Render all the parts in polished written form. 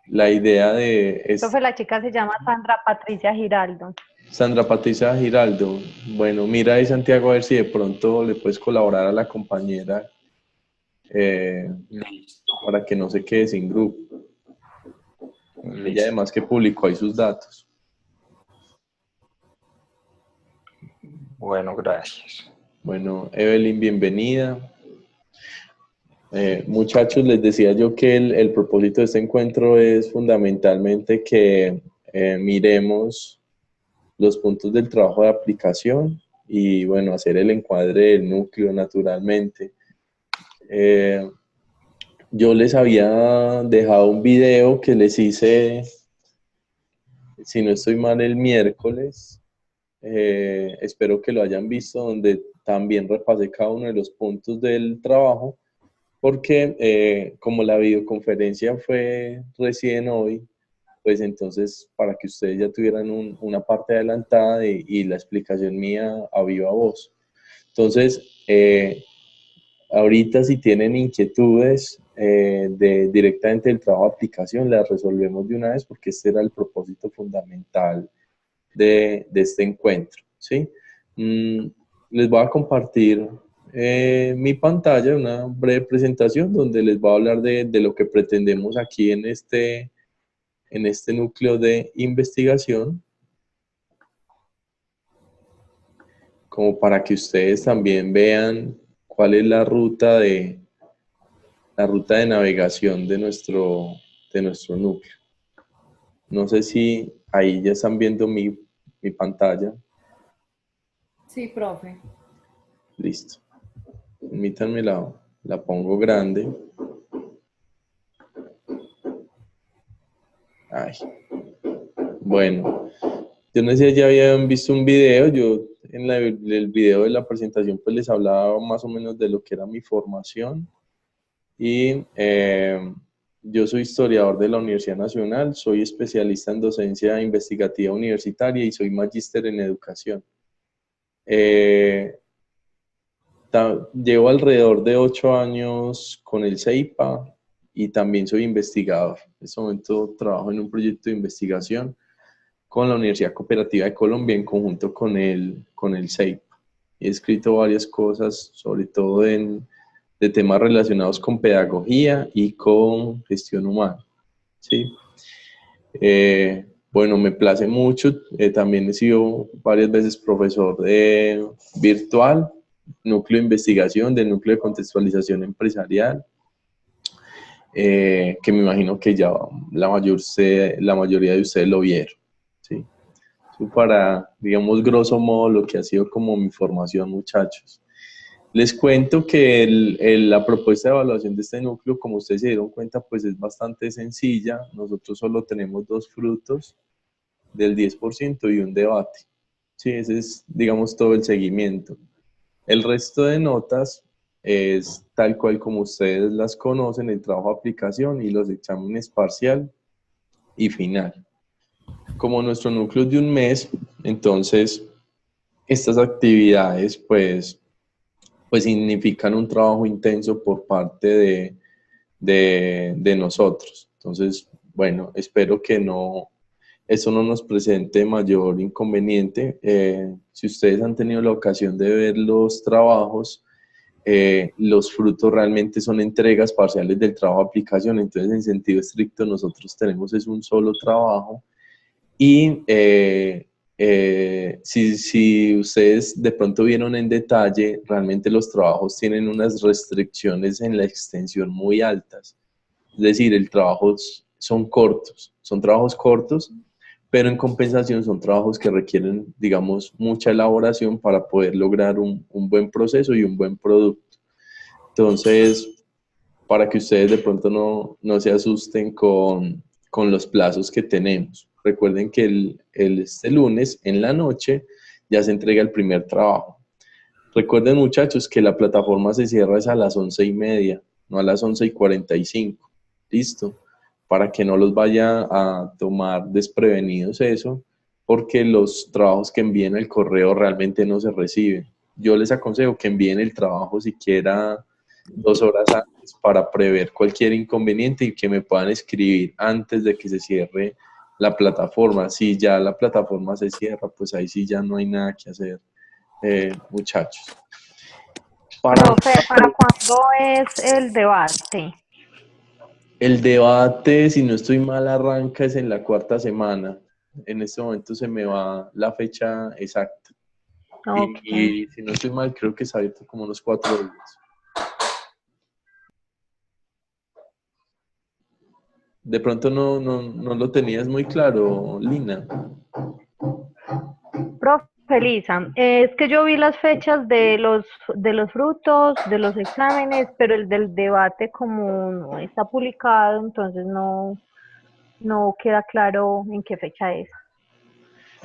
la idea de es Profe, la chica se llama Sandra Patricia Giraldo. Sandra Patricia Giraldo. Bueno, mira ahí Santiago a ver si de pronto le puedes colaborar a la compañera eh, Listo, para que no se quede sin grupo. Ella listo. además que publicó ahí sus datos. Bueno, gracias. Bueno, Evelyn, bienvenida. Muchachos, les decía yo que el propósito de este encuentro es fundamentalmente que miremos los puntos del trabajo de aplicación y bueno, hacer el encuadre del núcleo naturalmente. Eh, yo les había dejado un video que les hice, si no estoy mal, el miércoles. Espero que lo hayan visto, donde también repasé cada uno de los puntos del trabajo, porque como la videoconferencia fue recién hoy, pues entonces para que ustedes ya tuvieran una parte adelantada y la explicación mía a viva voz. Entonces, ahorita si tienen inquietudes directamente del trabajo de aplicación, las resolvemos de una vez porque este era el propósito fundamental de este encuentro, ¿sí? Les voy a compartir mi pantalla, una breve presentación donde les voy a hablar de lo que pretendemos aquí en este núcleo de investigación, como para que ustedes también vean cuál es la ruta de navegación de nuestro núcleo. No sé si ahí ya están viendo mi pantalla. Sí, profe. Listo. Permítanme la pongo grande. Ay. Bueno, yo no sé si ya habían visto un video. Yo en el video de la presentación pues les hablaba más o menos de lo que era mi formación. Y yo soy historiador de la Universidad Nacional, soy especialista en docencia investigativa universitaria y soy magíster en educación. Llevo alrededor de 8 años con el CEIPA y también soy investigador. En este momento trabajo en un proyecto de investigación con la Universidad Cooperativa de Colombia en conjunto con el CEIPA. He escrito varias cosas, sobre todo de temas relacionados con pedagogía y con gestión humana. ¿Sí? Bueno, me place mucho. También he sido varias veces profesor virtual, núcleo de investigación, del núcleo de contextualización empresarial, que me imagino que ya la mayoría de ustedes lo vieron. ¿Sí? Eso para, digamos, grosso modo, lo que ha sido como mi formación, muchachos. Les cuento que la propuesta de evaluación de este núcleo, como ustedes se dieron cuenta, pues es bastante sencilla. Nosotros solo tenemos dos frutos del 10% y un debate. Sí, ese es, digamos, todo el seguimiento. El resto de notas es tal cual como ustedes las conocen, el trabajo de aplicación y los exámenes parcial y final. Como nuestro núcleo es de un mes, entonces estas actividades pues significan un trabajo intenso por parte de nosotros. Entonces, bueno, espero que eso no nos presente mayor inconveniente. Si ustedes han tenido la ocasión de ver los trabajos, los frutos realmente son entregas parciales del trabajo de aplicación, entonces en sentido estricto nosotros tenemos es un solo trabajo y si ustedes de pronto vieron en detalle, realmente los trabajos tienen unas restricciones en la extensión muy altas. Es decir, el trabajo son trabajos cortos, pero en compensación son trabajos que requieren, digamos, mucha elaboración para poder lograr un buen proceso y un buen producto. Entonces, para que ustedes de pronto no se asusten con los plazos que tenemos. Recuerden que este lunes en la noche ya se entrega el primer trabajo. Recuerden, muchachos, que la plataforma se cierra es a las 11:30, no a las 11:45. ¿Listo? Para que no los vaya a tomar desprevenidos eso, porque los trabajos que envíen el correo realmente no se reciben. Yo les aconsejo que envíen el trabajo siquiera 2 horas antes para prever cualquier inconveniente y que me puedan escribir antes de que se cierre la plataforma. Si ya la plataforma se cierra, pues ahí sí ya no hay nada que hacer, muchachos. Profe, ¿para cuándo es el debate? El debate, si no estoy mal, arranca es en la 4ª semana. En este momento se me va la fecha exacta. Ok. Y si no estoy mal, creo que es abierto como unos 4 días. De pronto no lo tenías muy claro, Lina. Profe Lisa, es que yo vi las fechas de los frutos, de los exámenes, pero el del debate como no está publicado, entonces no queda claro en qué fecha es.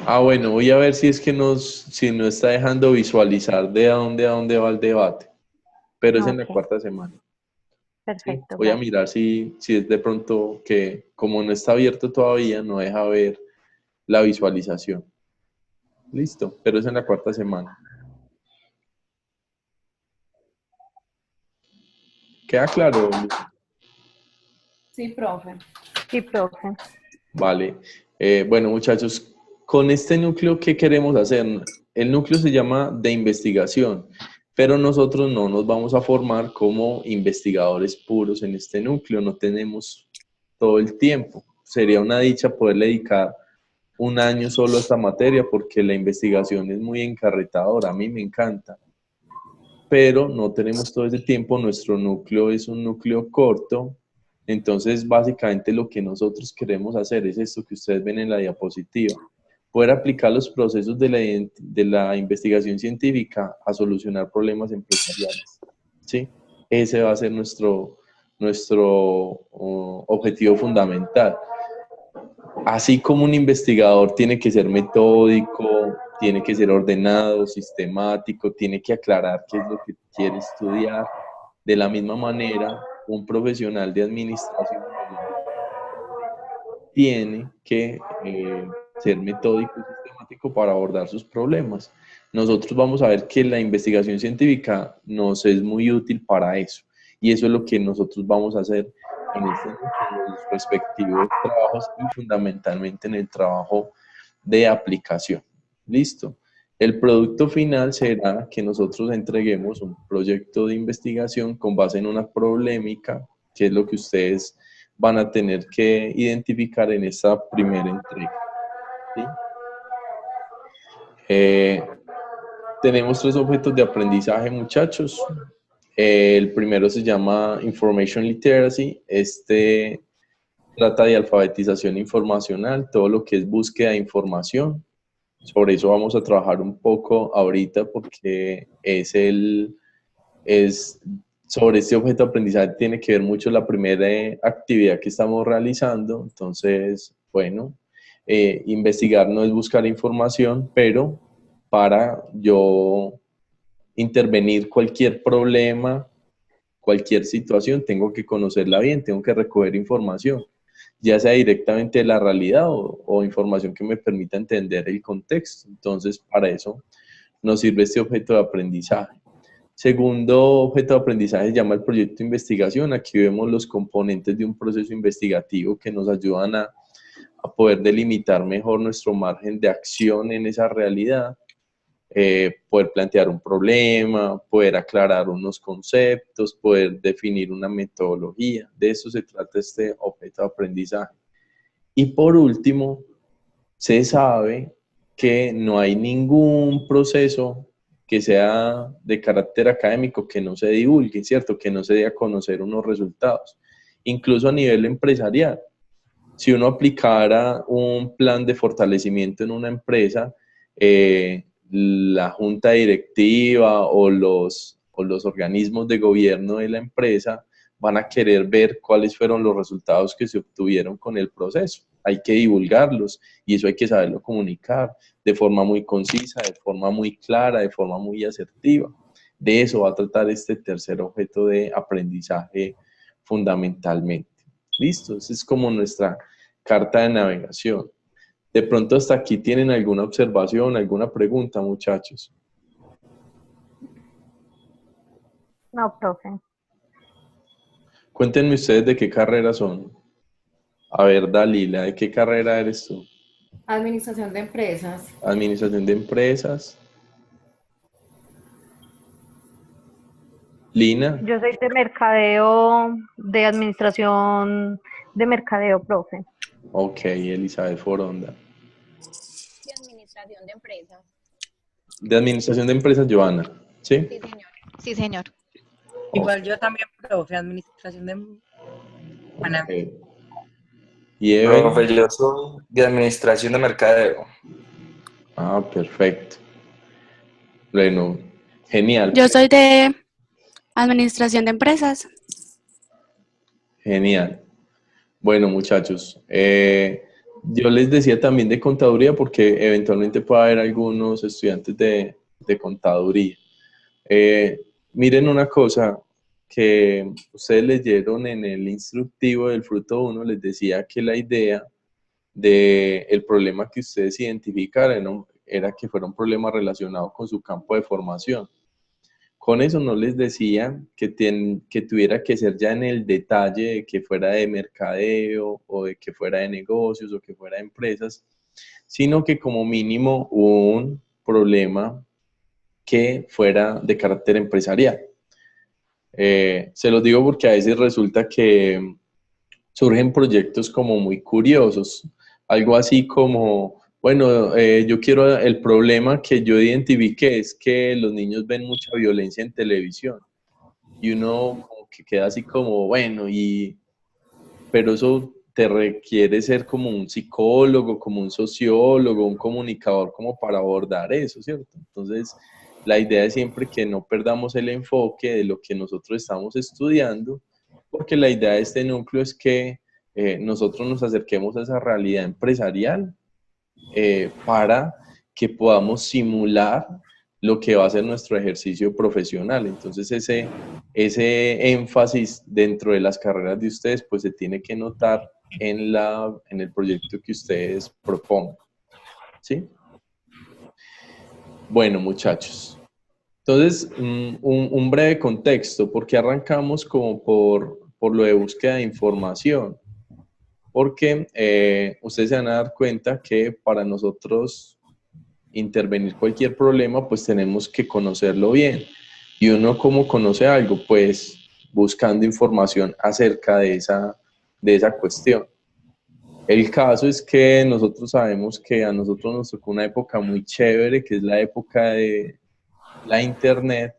Ah, bueno, voy a ver si es que si nos está dejando visualizar de a dónde va el debate. Pero es en la Ok, 4ª semana. ¿Sí? perfecto, Voy a gracias. mirar si es de pronto que, como no está abierto todavía, no deja ver la visualización. Listo, pero es en la 4ª semana. ¿Queda claro? Sí, profe. Sí, profe. Vale. Bueno, muchachos, con este núcleo, ¿qué queremos hacer? El núcleo se llama de investigación, pero nosotros no nos vamos a formar como investigadores puros en este núcleo, no tenemos todo el tiempo. Sería una dicha poderle dedicar un año solo a esta materia porque la investigación es muy encarretadora, a mí me encanta, pero no tenemos todo ese tiempo, nuestro núcleo es un núcleo corto, entonces básicamente lo que nosotros queremos hacer es esto que ustedes ven en la diapositiva, poder aplicar los procesos de la investigación científica a solucionar problemas empresariales, ¿sí? Ese va a ser nuestro objetivo fundamental. Así como un investigador tiene que ser metódico, tiene que ser ordenado, sistemático, tiene que aclarar qué es lo que quiere estudiar, de la misma manera, un profesional de administración tiene que ser metódico y sistemático para abordar sus problemas. Nosotros vamos a ver que la investigación científica nos es muy útil para eso. Y eso es lo que nosotros vamos a hacer en los respectivos trabajos y fundamentalmente en el trabajo de aplicación. ¿Listo? El producto final será que nosotros entreguemos un proyecto de investigación con base en una problemática, que es lo que ustedes van a tener que identificar en esta primera entrega. ¿Sí? Tenemos 3 objetos de aprendizaje, muchachos. El primero se llama Information Literacy. Este trata de alfabetización informacional, todo lo que es búsqueda de información. Sobre eso vamos a trabajar un poco ahorita porque es sobre este objeto de aprendizaje tiene que ver mucho la primera actividad que estamos realizando. Entonces, bueno, investigar no es buscar información, pero para yo intervenir cualquier problema, cualquier situación, tengo que conocerla bien, tengo que recoger información, ya sea directamente de la realidad o información que me permita entender el contexto. Entonces, para eso nos sirve este objeto de aprendizaje. Segundo objeto de aprendizaje se llama el proyecto de investigación. Aquí vemos los componentes de un proceso investigativo que nos ayudan a poder delimitar mejor nuestro margen de acción en esa realidad, poder plantear un problema, poder aclarar unos conceptos, poder definir una metodología. De eso se trata este objeto de aprendizaje. Y por último, se sabe que no hay ningún proceso que sea de carácter académico que no se divulgue, ¿cierto? Que no se dé a conocer unos resultados, incluso a nivel empresarial. Si uno aplicara un plan de fortalecimiento en una empresa, la junta directiva o los organismos de gobierno de la empresa van a querer ver cuáles fueron los resultados que se obtuvieron con el proceso. Hay que divulgarlos y eso hay que saberlo comunicar de forma muy concisa, de forma muy clara, de forma muy asertiva. De eso va a tratar este tercer objeto de aprendizaje fundamentalmente. ¿Listo? Esa es como nuestra carta de navegación. De pronto hasta aquí tienen alguna observación, alguna pregunta, muchachos. No, profe. Cuéntenme ustedes de qué carrera son. A ver, Dalila, ¿de qué carrera eres tú? Administración de empresas. Administración de empresas. Lina. Yo soy de mercadeo, de administración de mercadeo, profe. Ok, Elizabeth Foronda. De administración de empresas. De administración de empresas, Joana. ¿Sí? Sí, señor. Sí, señor. Igual yo también, profe, administración de... Bueno, Ok. ¿Y Evelyn? Profe, yo soy de administración de mercadeo. Ah, perfecto. Bueno, genial. Yo soy de administración de empresas. Genial. Bueno, muchachos, yo les decía también de contaduría porque eventualmente puede haber algunos estudiantes de contaduría. Miren una cosa que ustedes leyeron en el instructivo del fruto 1, les decía que la idea del problema que ustedes identificaran, ¿no?, era que fuera un problema relacionado con su campo de formación. Con eso no les decía que tuviera que ser ya en el detalle de que fuera de mercadeo o de que fuera de negocios o que fuera de empresas, sino que como mínimo un problema que fuera de carácter empresarial. Se los digo porque a veces resulta que surgen proyectos como muy curiosos, algo así como, bueno, yo quiero, el problema que yo identifiqué es que los niños ven mucha violencia en televisión y uno como que queda así como, bueno, pero eso te requiere ser como un psicólogo, como un sociólogo, un comunicador como para abordar eso, ¿cierto? Entonces, la idea es siempre que no perdamos el enfoque de lo que nosotros estamos estudiando, porque la idea de este núcleo es que nosotros nos acerquemos a esa realidad empresarial para que podamos simular lo que va a ser nuestro ejercicio profesional. Entonces ese énfasis dentro de las carreras de ustedes pues se tiene que notar en el proyecto que ustedes propongan. ¿Sí? Bueno, muchachos. Entonces, un breve contexto, porque arrancamos como por lo de búsqueda de información. Porque ustedes se van a dar cuenta que para nosotros intervenir cualquier problema, pues tenemos que conocerlo bien. Y uno, ¿cómo conoce algo? Pues buscando información acerca de esa cuestión. El caso es que nosotros sabemos que a nosotros nos tocó una época muy chévere, que es la época de la internet,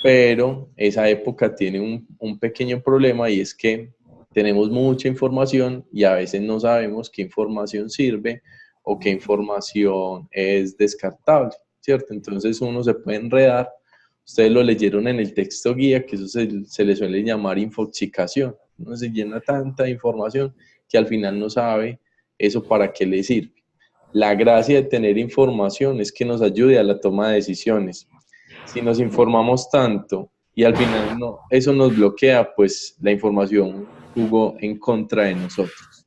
pero esa época tiene un pequeño problema y es que tenemos mucha información y a veces no sabemos qué información sirve o qué información es descartable, ¿cierto? Entonces uno se puede enredar. Ustedes lo leyeron en el texto guía, que eso se le suele llamar infoxicación. Uno se llena tanta información que al final no sabe eso para qué le sirve. La gracia de tener información es que nos ayude a la toma de decisiones. Si nos informamos tanto y al final no, eso nos bloquea, pues la información jugó en contra de nosotros.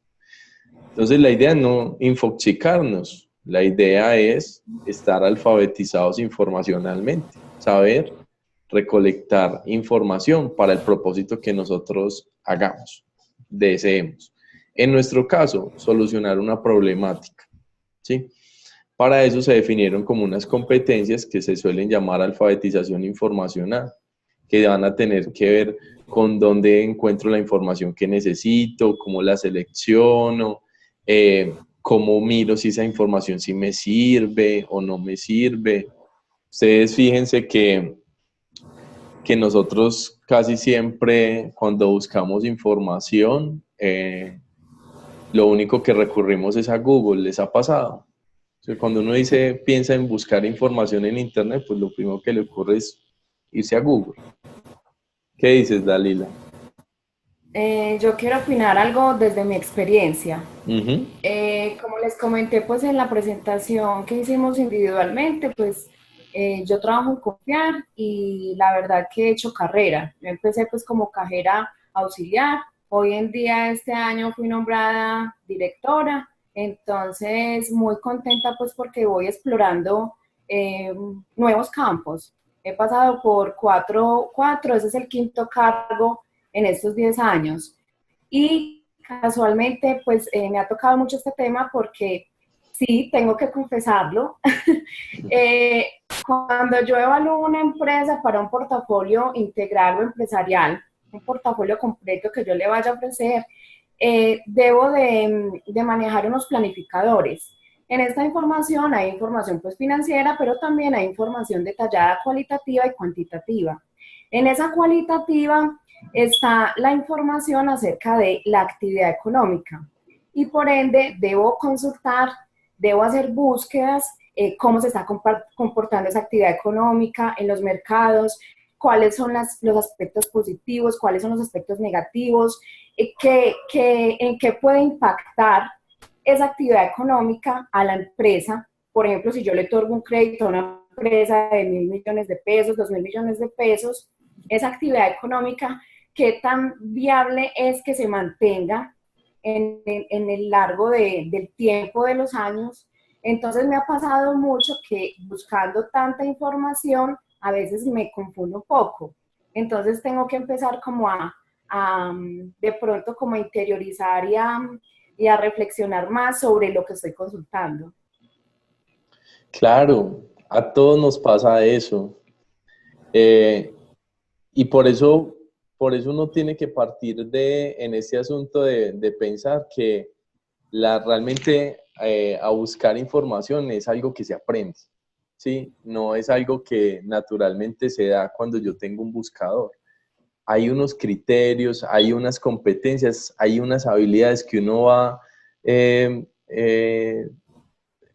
Entonces la idea es no infoxicarnos, la idea es estar alfabetizados informacionalmente, saber recolectar información para el propósito que nosotros hagamos, deseemos. En nuestro caso, solucionar una problemática, ¿sí? Para eso se definieron como unas competencias que se suelen llamar alfabetización informacional, que van a tener que ver con dónde encuentro la información que necesito, cómo la selecciono, cómo miro si esa información sí me sirve o no me sirve. Ustedes fíjense que nosotros casi siempre cuando buscamos información, lo único que recurrimos es a Google. ¿Les ha pasado? O sea, cuando uno piensa en buscar información en internet, pues lo primero que le ocurre es irse a Google. ¿Qué dices, Dalila? Yo quiero opinar algo desde mi experiencia. Uh-huh. Como les comenté pues en la presentación que hicimos individualmente, pues yo trabajo en Confiar y la verdad que he hecho carrera. Yo empecé pues como cajera auxiliar. Hoy en día, este año, fui nombrada directora. Entonces, muy contenta pues porque voy explorando nuevos campos. He pasado por cuatro, ese es el quinto cargo en estos 10 años. Y casualmente, pues me ha tocado mucho este tema porque sí, tengo que confesarlo. Cuando yo evalúo una empresa para un portafolio integral o empresarial, un portafolio completo que yo le vaya a ofrecer, debo de manejar unos planificadores. En esta información hay información pues financiera, pero también hay información detallada cualitativa y cuantitativa. En esa cualitativa está la información acerca de la actividad económica y por ende debo consultar, debo hacer búsquedas, cómo se está comportando esa actividad económica en los mercados, cuáles son los aspectos positivos, cuáles son los aspectos negativos, en qué puede impactar esa actividad económica a la empresa. Por ejemplo, si yo le otorgo un crédito a una empresa de 1.000 millones de pesos, 2.000 millones de pesos, esa actividad económica, ¿qué tan viable es que se mantenga en el largo del tiempo de los años? Entonces me ha pasado mucho que buscando tanta información, a veces me confundo un poco. Entonces tengo que empezar como de pronto como a interiorizar y a reflexionar más sobre lo que estoy consultando. Claro, a todos nos pasa eso. Y por eso uno tiene que partir en este asunto de pensar que realmente a buscar información es algo que se aprende, ¿sí? No es algo que naturalmente se da cuando yo tengo un buscador. Hay unos criterios, hay unas competencias, hay unas habilidades que uno va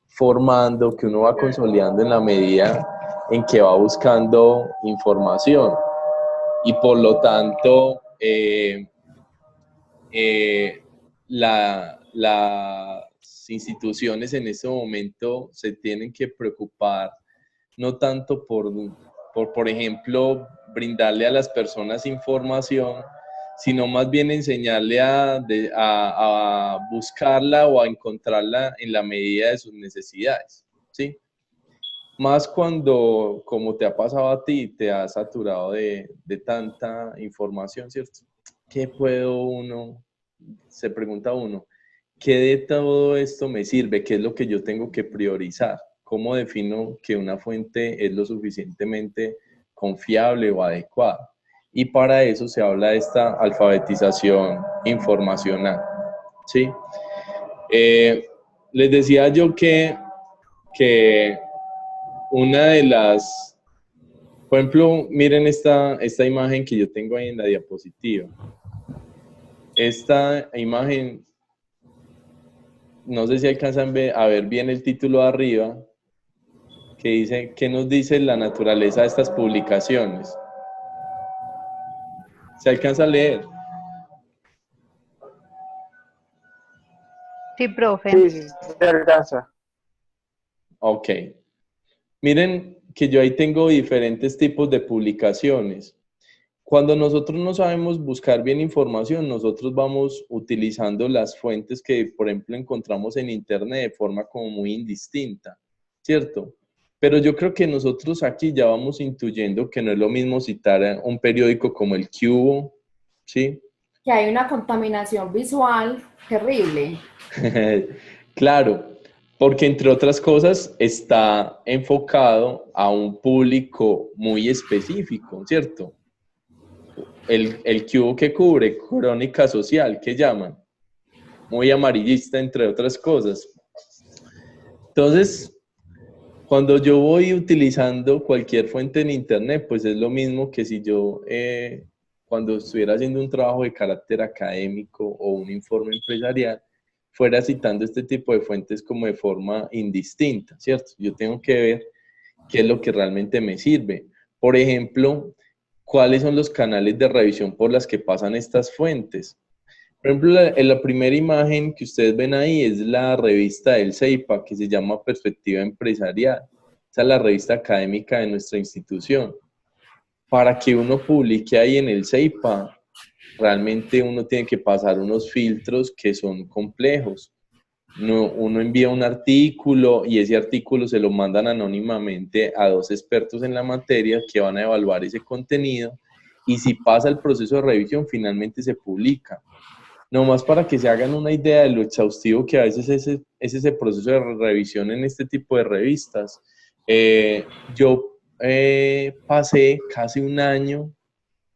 formando, que uno va consolidando en la medida en que va buscando información. Y por lo tanto, las instituciones en este momento se tienen que preocupar no tanto por ejemplo, brindarle a las personas información, sino más bien enseñarle a buscarla o a encontrarla en la medida de sus necesidades, ¿sí? Más cuando, como te ha pasado a ti, te has saturado de tanta información, ¿cierto? ¿Qué se pregunta uno, ¿qué de todo esto me sirve? ¿Qué es lo que yo tengo que priorizar? ¿Cómo defino que una fuente es lo suficientemente confiable o adecuada? Y para eso se habla de esta alfabetización informacional, ¿sí? Les decía yo que una de las, por ejemplo, miren esta imagen que yo tengo ahí en la diapositiva. Esta imagen, no sé si alcanzan a ver bien el título de arriba, que dice, ¿qué nos dice la naturaleza de estas publicaciones? ¿Se alcanza a leer? Sí, profe. Sí, se alcanza. Ok. Miren que yo ahí tengo diferentes tipos de publicaciones. Cuando nosotros no sabemos buscar bien información, nosotros vamos utilizando las fuentes que, por ejemplo, encontramos en Internet de forma como muy indistinta, ¿cierto? Pero yo creo que nosotros aquí ya vamos intuyendo que no es lo mismo citar un periódico como El Cubo, ¿sí? Que hay una contaminación visual terrible. Claro, porque entre otras cosas está enfocado a un público muy específico, ¿cierto? El cubo que cubre, crónica social, que llaman, muy amarillista, entre otras cosas. Entonces, cuando yo voy utilizando cualquier fuente en Internet, pues es lo mismo que si yo, cuando estuviera haciendo un trabajo de carácter académico o un informe empresarial, fuera citando este tipo de fuentes como de forma indistinta, ¿cierto? Yo tengo que ver qué es lo que realmente me sirve. Por ejemplo, ¿cuáles son los canales de revisión por las que pasan estas fuentes? Por ejemplo, la primera imagen que ustedes ven ahí es la revista del CEIPA, que se llama Perspectiva Empresarial. Esa es la revista académica de nuestra institución. Para que uno publique ahí en el CEIPA, realmente uno tiene que pasar unos filtros que son complejos. Uno envía un artículo y ese artículo se lo mandan anónimamente a 2 expertos en la materia que van a evaluar ese contenido y si pasa el proceso de revisión, finalmente se publica. Nomás para que se hagan una idea de lo exhaustivo que a veces es ese proceso de revisión en este tipo de revistas. Yo pasé casi un año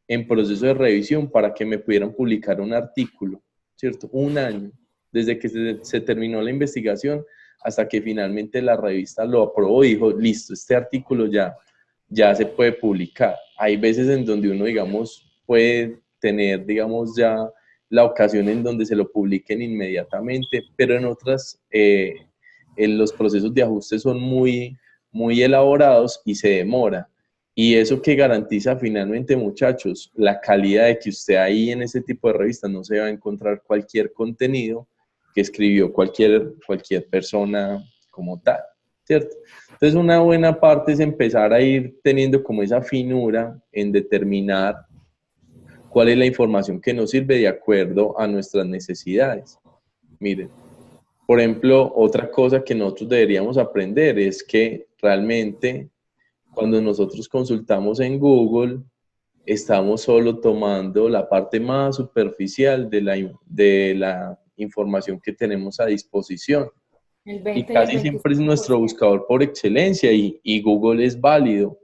en proceso de revisión para que me pudieran publicar un artículo, ¿cierto? Un año, desde que se terminó la investigación hasta que finalmente la revista lo aprobó y dijo, listo, este artículo ya se puede publicar. Hay veces en donde uno, digamos, puede tener, digamos, ya la ocasión en donde se lo publiquen inmediatamente, pero en otras, en los procesos de ajuste son muy, muy elaborados y se demora. Y eso que garantiza finalmente, muchachos, la calidad de que usted ahí en ese tipo de revistas no se va a encontrar cualquier contenido que escribió cualquier persona como tal, ¿cierto? Entonces una buena parte es empezar a ir teniendo como esa finura en determinar cuál es la información que nos sirve de acuerdo a nuestras necesidades. Miren, por ejemplo, otra cosa que nosotros deberíamos aprender es que realmente cuando nosotros consultamos en Google, estamos solo tomando la parte más superficial de la información que tenemos a disposición. El 20 Y casi y el siempre es 25%. nuestro buscador por excelencia y Google es válido.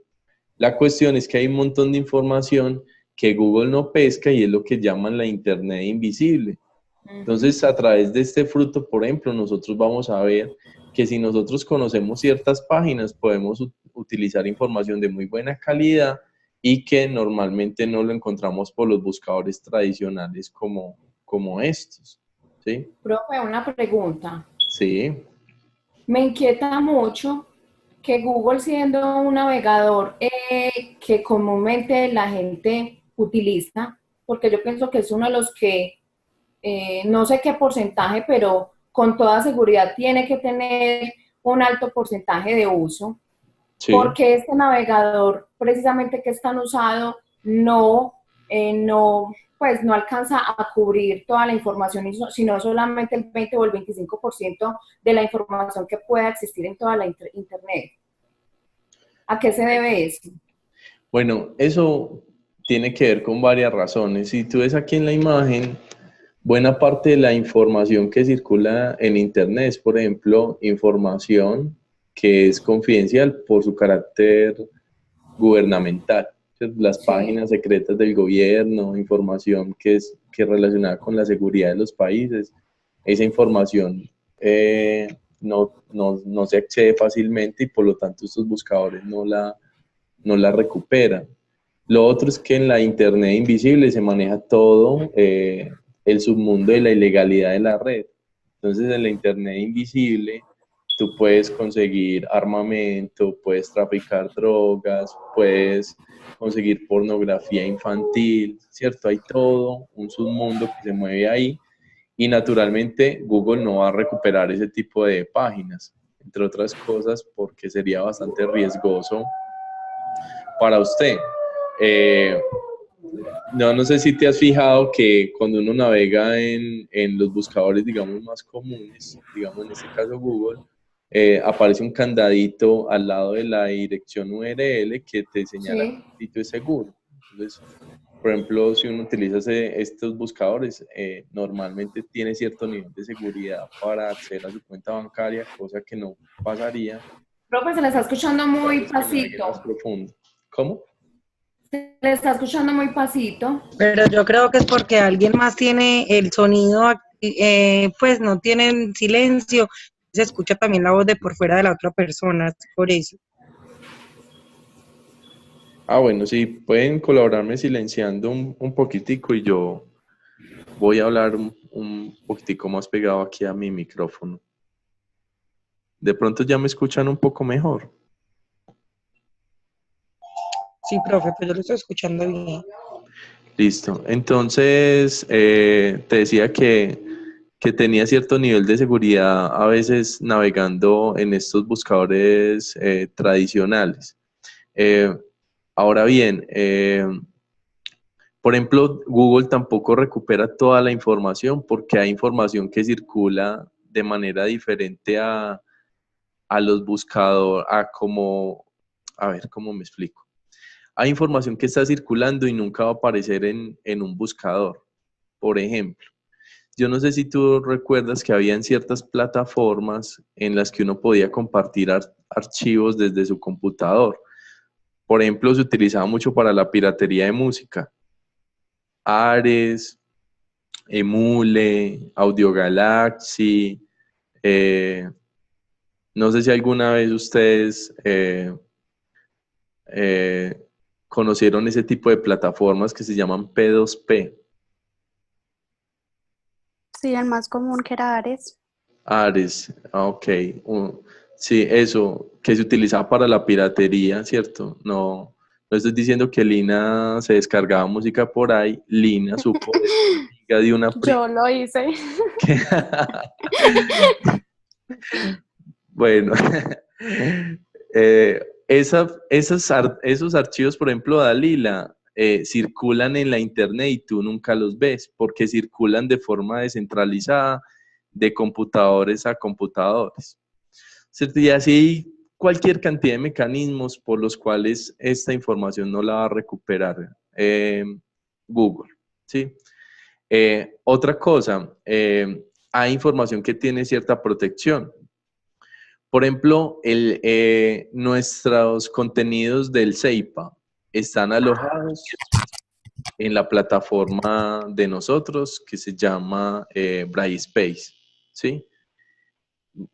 La cuestión es que hay un montón de información que Google no pesca y es lo que llaman la Internet invisible. Entonces, a través de este fruto, por ejemplo, nosotros vamos a ver que si nosotros conocemos ciertas páginas, podemos utilizar información de muy buena calidad y que normalmente no lo encontramos por los buscadores tradicionales como estos. ¿Sí? Profe, una pregunta. Sí. Me inquieta mucho que Google, siendo un navegador que comúnmente la gente utiliza, porque yo pienso que es uno de los que, no sé qué porcentaje, pero con toda seguridad tiene que tener un alto porcentaje de uso, Sí. porque este navegador precisamente que es tan usado pues no alcanza a cubrir toda la información, sino solamente el 20 o el 25% de la información que pueda existir en toda la Internet. ¿A qué se debe eso? Bueno, eso tiene que ver con varias razones. Si tú ves aquí en la imagen, buena parte de la información que circula en Internet es, por ejemplo, información que es confidencial por su carácter gubernamental. Las páginas secretas del gobierno, información que es relacionada con la seguridad de los países. Esa información no se accede fácilmente y por lo tanto estos buscadores no la recuperan. Lo otro es que en la Internet invisible se maneja todo el submundo de la ilegalidad de la red. Entonces en la Internet invisible tú puedes conseguir armamento, puedes traficar drogas, puedes conseguir pornografía infantil, ¿cierto? Hay todo un submundo que se mueve ahí y naturalmente Google no va a recuperar ese tipo de páginas, entre otras cosas porque sería bastante riesgoso para usted. No sé si te has fijado que cuando uno navega en los buscadores, digamos, más comunes, digamos en este caso Google, aparece un candadito al lado de la dirección URL que te señala que el sitio es seguro. Entonces, por ejemplo, si uno utiliza estos buscadores, normalmente tiene cierto nivel de seguridad para acceder a su cuenta bancaria, cosa que no pasaría. Profe, se le está escuchando muy pasito. Más profundo. ¿Cómo? Se le está escuchando muy pasito. Pero yo creo que es porque alguien más tiene el sonido, pues no tienen silencio, se escucha también la voz de por fuera de la otra persona, es por eso. Bueno, sí, pueden colaborarme silenciando un poquitico y yo voy a hablar un poquitico más pegado aquí a mi micrófono. De pronto ya me escuchan un poco mejor. Sí, profe, pues yo lo estoy escuchando bien. Listo. Entonces, te decía que tenía cierto nivel de seguridad a veces navegando en estos buscadores tradicionales. Ahora bien, por ejemplo, Google tampoco recupera toda la información porque hay información que circula de manera diferente a los buscadores, a ver, ¿cómo me explico? Hay información que está circulando y nunca va a aparecer en un buscador. Por ejemplo, yo no sé si tú recuerdas que habían ciertas plataformas en las que uno podía compartir archivos desde su computador. Por ejemplo, se utilizaba mucho para la piratería de música. Ares, Emule, Audio Galaxy. No sé si alguna vez ustedes conocieron ese tipo de plataformas que se llaman P2P. Sí, el más común que era Ares. Ares, ok. Sí, eso, que se utilizaba para la piratería, ¿cierto? No, no estoy diciendo que Lina se descargaba música por ahí. Lina supo de una amiga de una prima Yo lo hice. que... Bueno, esos archivos, por ejemplo, Dalila, circulan en la internet y tú nunca los ves porque circulan de forma descentralizada de computadores a computadores. ¿Cierto? Y así cualquier cantidad de mecanismos por los cuales esta información no la va a recuperar Google. ¿Sí? Otra cosa, hay información que tiene cierta protección. Por ejemplo, nuestros contenidos del CEIPA están alojados en la plataforma de nosotros que se llama Brightspace, ¿sí?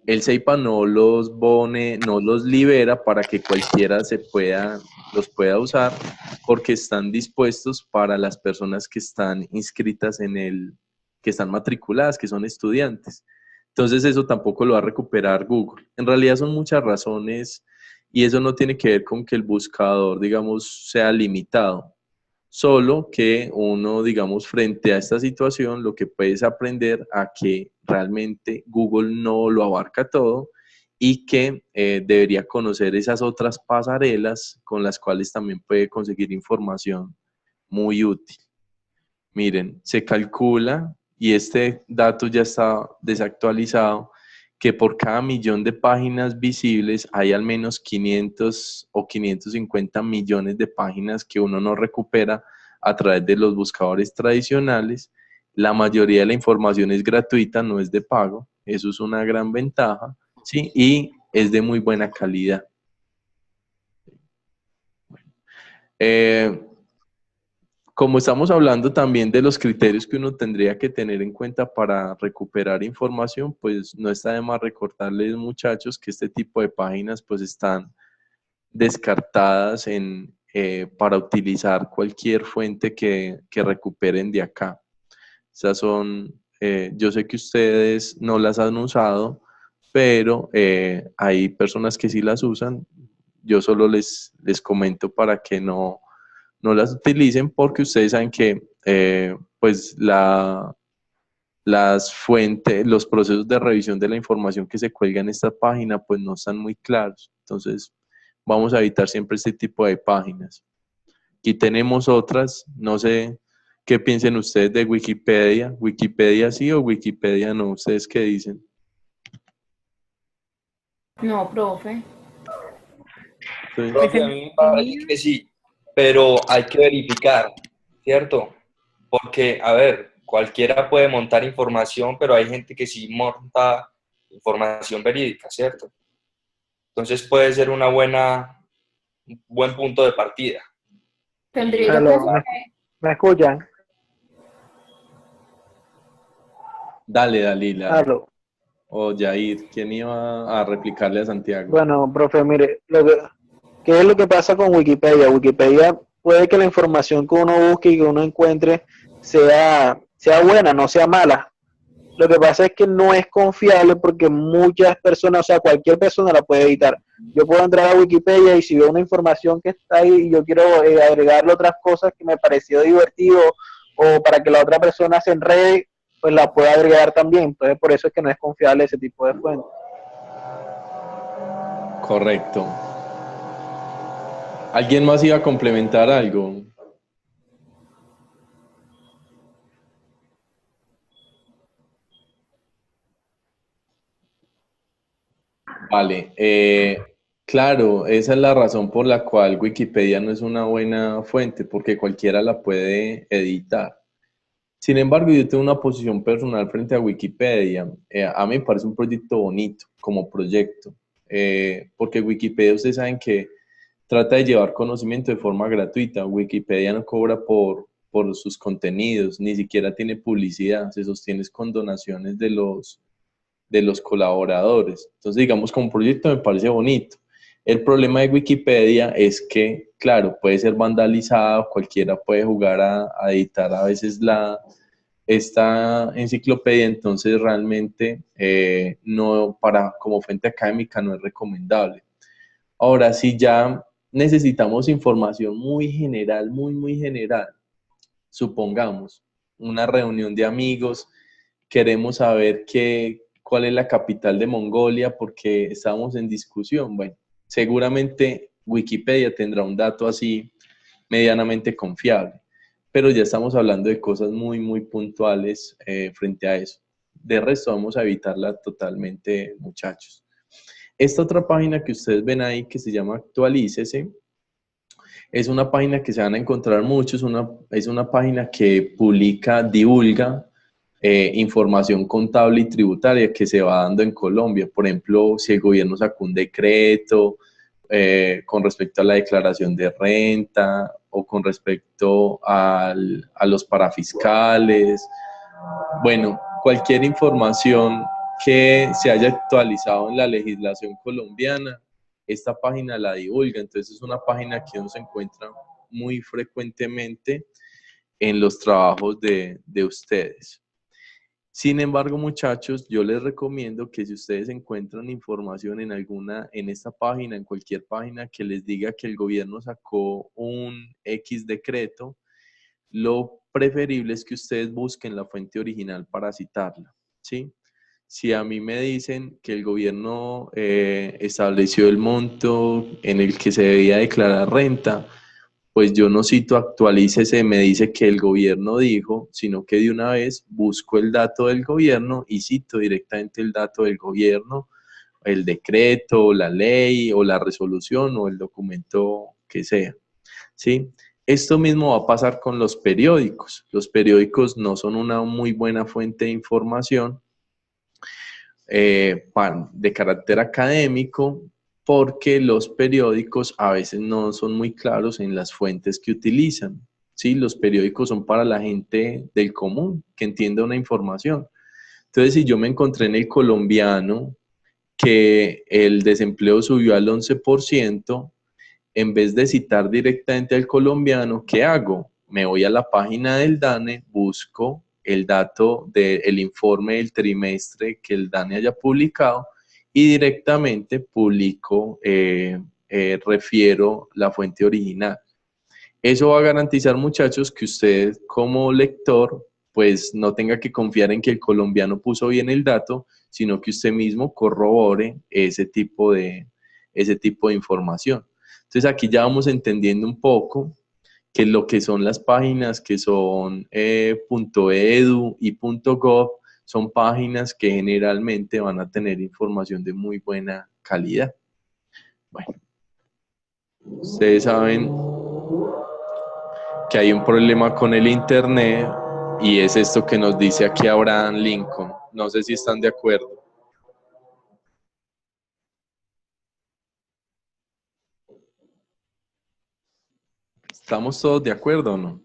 El CEIPA no los libera para que cualquiera los pueda usar porque están dispuestos para las personas que están inscritas que están matriculadas, que son estudiantes. Entonces eso tampoco lo va a recuperar Google. En realidad son muchas razones y eso no tiene que ver con que el buscador, digamos, sea limitado. Solo que uno, digamos, frente a esta situación, lo que puedes aprender a que realmente Google no lo abarca todo y que debería conocer esas otras pasarelas con las cuales también puede conseguir información muy útil. Miren, se calcula, y este dato ya está desactualizado, que por cada millón de páginas visibles hay al menos 500 o 550 millones de páginas que uno no recupera a través de los buscadores tradicionales. La mayoría de la información es gratuita, no es de pago. Eso es una gran ventaja, ¿sí? Y es de muy buena calidad. Como estamos hablando también de los criterios que uno tendría que tener en cuenta para recuperar información, pues no está de más recordarles, muchachos, que este tipo de páginas pues están descartadas para utilizar cualquier fuente que recuperen de acá. Esas son, yo sé que ustedes no las han usado, pero hay personas que sí las usan. Yo solo les comento para que no las utilicen porque ustedes saben que pues las fuentes, los procesos de revisión de la información que se cuelga en esta página pues no están muy claros. Entonces vamos a evitar siempre este tipo de páginas. Aquí tenemos otras, no sé qué piensen ustedes de Wikipedia. ¿Wikipedia sí o Wikipedia no? ¿Ustedes qué dicen? No, profe. Sí. Profe, a mí me parece que sí, pero hay que verificar, ¿cierto? Porque, a ver, cualquiera puede montar información, pero hay gente que sí monta información verídica, ¿cierto? Entonces puede ser un buen punto de partida. Tendría yo Aló, que ¿me escuchan? Dale, Dalila. Aló. O Jair, ¿quién iba a replicarle a Santiago? Bueno, profe, mire, ¿qué es lo que pasa con Wikipedia? Wikipedia puede que la información que uno busque y que uno encuentre sea buena, no sea mala. Lo que pasa es que no es confiable porque muchas personas, o sea, cualquier persona la puede editar. Yo puedo entrar a Wikipedia y si veo una información que está ahí y yo quiero agregarle otras cosas que me pareció divertido o para que la otra persona se enrede, pues la puedo agregar también. Entonces, por eso es que no es confiable ese tipo de fuentes. Correcto. ¿Alguien más iba a complementar algo? Vale. Claro, esa es la razón por la cual Wikipedia no es una buena fuente, porque cualquiera la puede editar. Sin embargo, yo tengo una posición personal frente a Wikipedia. A mí me parece un proyecto bonito como proyecto, porque Wikipedia, ustedes saben que trata de llevar conocimiento de forma gratuita. Wikipedia no cobra por sus contenidos, ni siquiera tiene publicidad, se sostiene con donaciones de los colaboradores. Entonces, digamos, como proyecto me parece bonito. El problema de Wikipedia es que, claro, puede ser vandalizado, cualquiera puede jugar a editar a veces esta enciclopedia, entonces realmente no, como fuente académica no es recomendable. Ahora, si ya necesitamos información muy general, muy general, supongamos, una reunión de amigos, queremos saber cuál es la capital de Mongolia porque estamos en discusión. Bueno, seguramente Wikipedia tendrá un dato así medianamente confiable, pero ya estamos hablando de cosas muy puntuales frente a eso. De resto, vamos a evitarla totalmente, muchachos. Esta otra página que ustedes ven ahí, que se llama Actualícese, es una página que se van a encontrar muchos, es una página que publica, divulga información contable y tributaria que se va dando en Colombia. Por ejemplo, si el gobierno sacó un decreto con respecto a la declaración de renta o con respecto a los parafiscales. Bueno, cualquier información que se haya actualizado en la legislación colombiana, esta página la divulga. Entonces es una página que uno se encuentra muy frecuentemente en los trabajos de ustedes. Sin embargo, muchachos, yo les recomiendo que si ustedes encuentran información en esta página, en cualquier página que les diga que el gobierno sacó un X decreto, lo preferible es que ustedes busquen la fuente original para citarla, ¿sí? Si a mí me dicen que el gobierno estableció el monto en el que se debía declarar renta, pues yo no cito actualícese, me dice que el gobierno dijo, sino que de una vez busco el dato del gobierno y cito directamente el dato del gobierno, el decreto, la ley o la resolución o el documento que sea, ¿sí? Esto mismo va a pasar con los periódicos. Los periódicos no son una muy buena fuente de información de carácter académico, porque los periódicos a veces no son muy claros en las fuentes que utilizan. ¿Sí? Los periódicos son para la gente del común, que entienda una información. Entonces, si yo me encontré en el Colombiano que el desempleo subió al 11%, en vez de citar directamente al Colombiano, ¿qué hago? Me voy a la página del DANE, busco el dato del informe del trimestre que el DANE haya publicado y directamente publico, refiero la fuente original. Eso va a garantizar, muchachos, que usted como lector pues no tenga que confiar en que el colombiano puso bien el dato, sino que usted mismo corrobore ese tipo de información. Entonces aquí ya vamos entendiendo un poco que lo que son las páginas que son .edu y .gov son páginas que generalmente van a tener información de muy buena calidad. Bueno, ustedes saben que hay un problema con el internet y es esto que nos dice aquí Abraham Lincoln. No sé si están de acuerdo. ¿Estamos todos de acuerdo o no?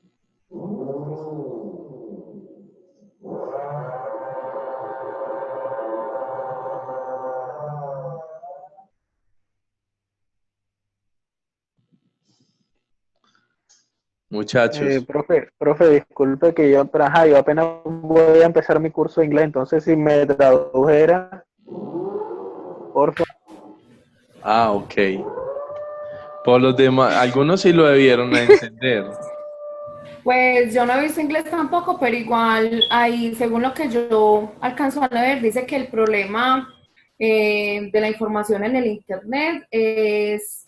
Muchachos. Profe, disculpe que yo, pero ajá, yo apenas voy a empezar mi curso de inglés, entonces si me tradujera, por favor. Ah, ok. Por los demás, algunos sí lo debieron entender. Pues yo no he visto inglés tampoco, pero igual ahí, según lo que yo alcanzo a leer, dice que el problema de la información en el internet es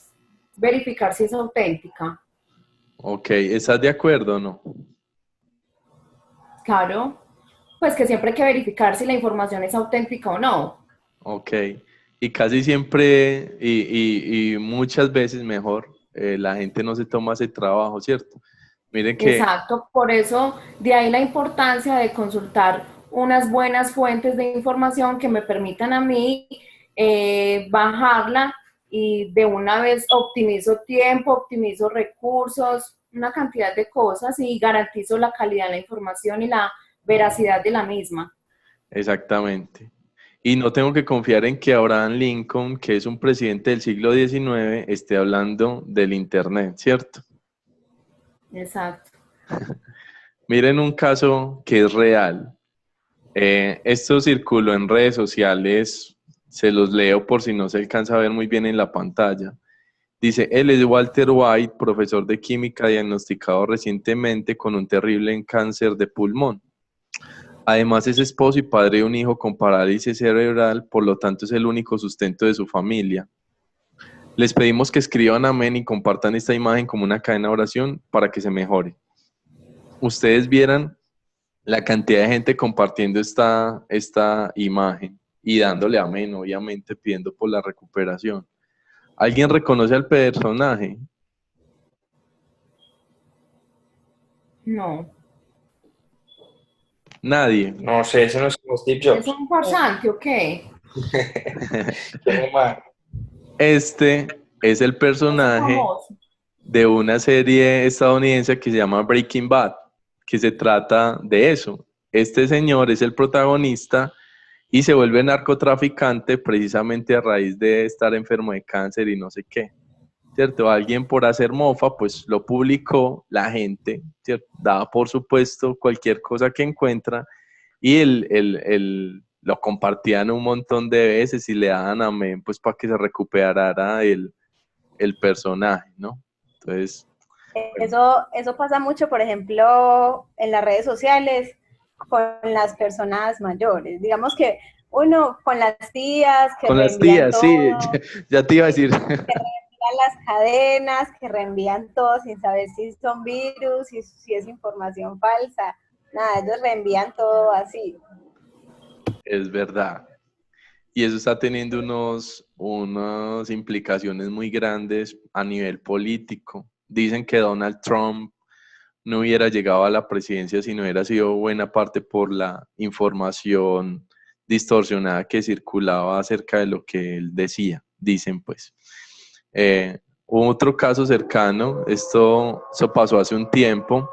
verificar si es auténtica. Ok, ¿estás de acuerdo o no? Claro, pues que siempre hay que verificar si la información es auténtica o no. Ok. Y casi siempre, y muchas veces mejor, la gente no se toma ese trabajo, ¿cierto? Miren que, Exacto, por eso de ahí la importancia de consultar unas buenas fuentes de información que me permitan a mí bajarla y de una vez optimizo tiempo, optimizo recursos, una cantidad de cosas y garantizo la calidad de la información y la veracidad de la misma. exactamente. Y no tengo que confiar en que Abraham Lincoln, que es un presidente del siglo XIX, esté hablando del Internet, ¿cierto? Exacto. Miren un caso que es real. Esto circuló en redes sociales, se los leo por si no se alcanza a ver muy bien en la pantalla. Dice, él es Walter White, profesor de química diagnosticado recientemente con un terrible cáncer de pulmón. Además es esposo y padre de un hijo con parálisis cerebral, por lo tanto es el único sustento de su familia. Les pedimos que escriban amén y compartan esta imagen como una cadena de oración para que se mejore. Ustedes vieran la cantidad de gente compartiendo esta imagen y dándole amén, obviamente pidiendo por la recuperación. ¿Alguien reconoce al personaje? No. Nadie. No sé, ese no es como Steve ¿Es Jobs. un farsante o qué? ¿Quién más? Este es el Es personaje famoso. de una serie estadounidense que se llama Breaking Bad, que se trata de eso. Este señor es el protagonista y se vuelve narcotraficante precisamente a raíz de estar enfermo de cáncer y no sé qué, ¿cierto? Alguien por hacer mofa, pues lo publicó, la gente, ¿cierto? Daba por supuesto cualquier cosa que encuentra y lo compartían un montón de veces y le daban amén, pues para que se recuperara el personaje, ¿no? Entonces, bueno, Eso pasa mucho, por ejemplo, en las redes sociales con las personas mayores. Digamos que uno con las tías que con las reenvían tías, sí, todo, ya te iba a decir. que reenvían las cadenas, que reenvían todo sin saber si son virus, si es información falsa. Nada, ellos reenvían todo así. Es verdad. Y eso está teniendo unas implicaciones muy grandes a nivel político. Dicen que Donald Trump no hubiera llegado a la presidencia si no hubiera sido buena parte por la información distorsionada que circulaba acerca de lo que él decía, dicen pues. Otro caso cercano, eso pasó hace un tiempo.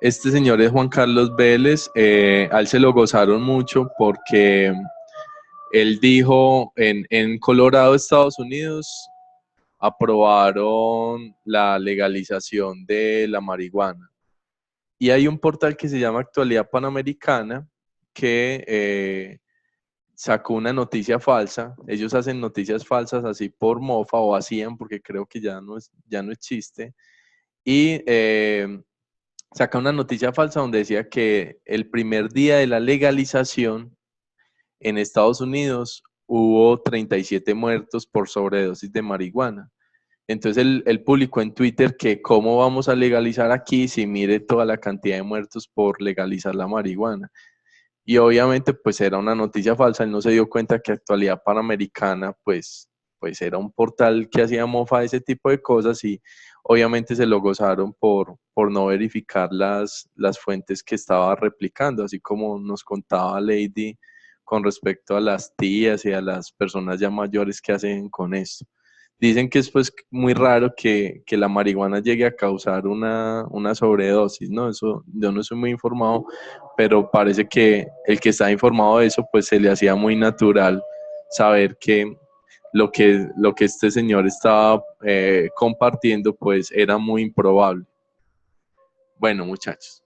Este señor es Juan Carlos Vélez, a él se lo gozaron mucho porque él dijo en Colorado, Estados Unidos, aprobaron la legalización de la marihuana. Y hay un portal que se llama Actualidad Panamericana que sacó una noticia falsa. Ellos hacen noticias falsas así por mofa o hacían porque creo que ya no existe. Y saca una noticia falsa donde decía que el primer día de la legalización en Estados Unidos hubo 37 muertos por sobredosis de marihuana. Entonces él publicó en Twitter que cómo vamos a legalizar aquí si mire toda la cantidad de muertos por legalizar la marihuana. Y obviamente pues era una noticia falsa, él no se dio cuenta que Actualidad Panamericana pues era un portal que hacía mofa de ese tipo de cosas y obviamente se lo gozaron por no verificar las fuentes que estaba replicando, así como nos contaba Lady con respecto a las tías y a las personas ya mayores que hacen con esto. Dicen que es pues muy raro que la marihuana llegue a causar una sobredosis, ¿no? Eso yo no soy muy informado, pero parece que el que está informado de eso pues se le hacía muy natural saber que lo que este señor estaba compartiendo pues era muy improbable. Bueno, muchachos,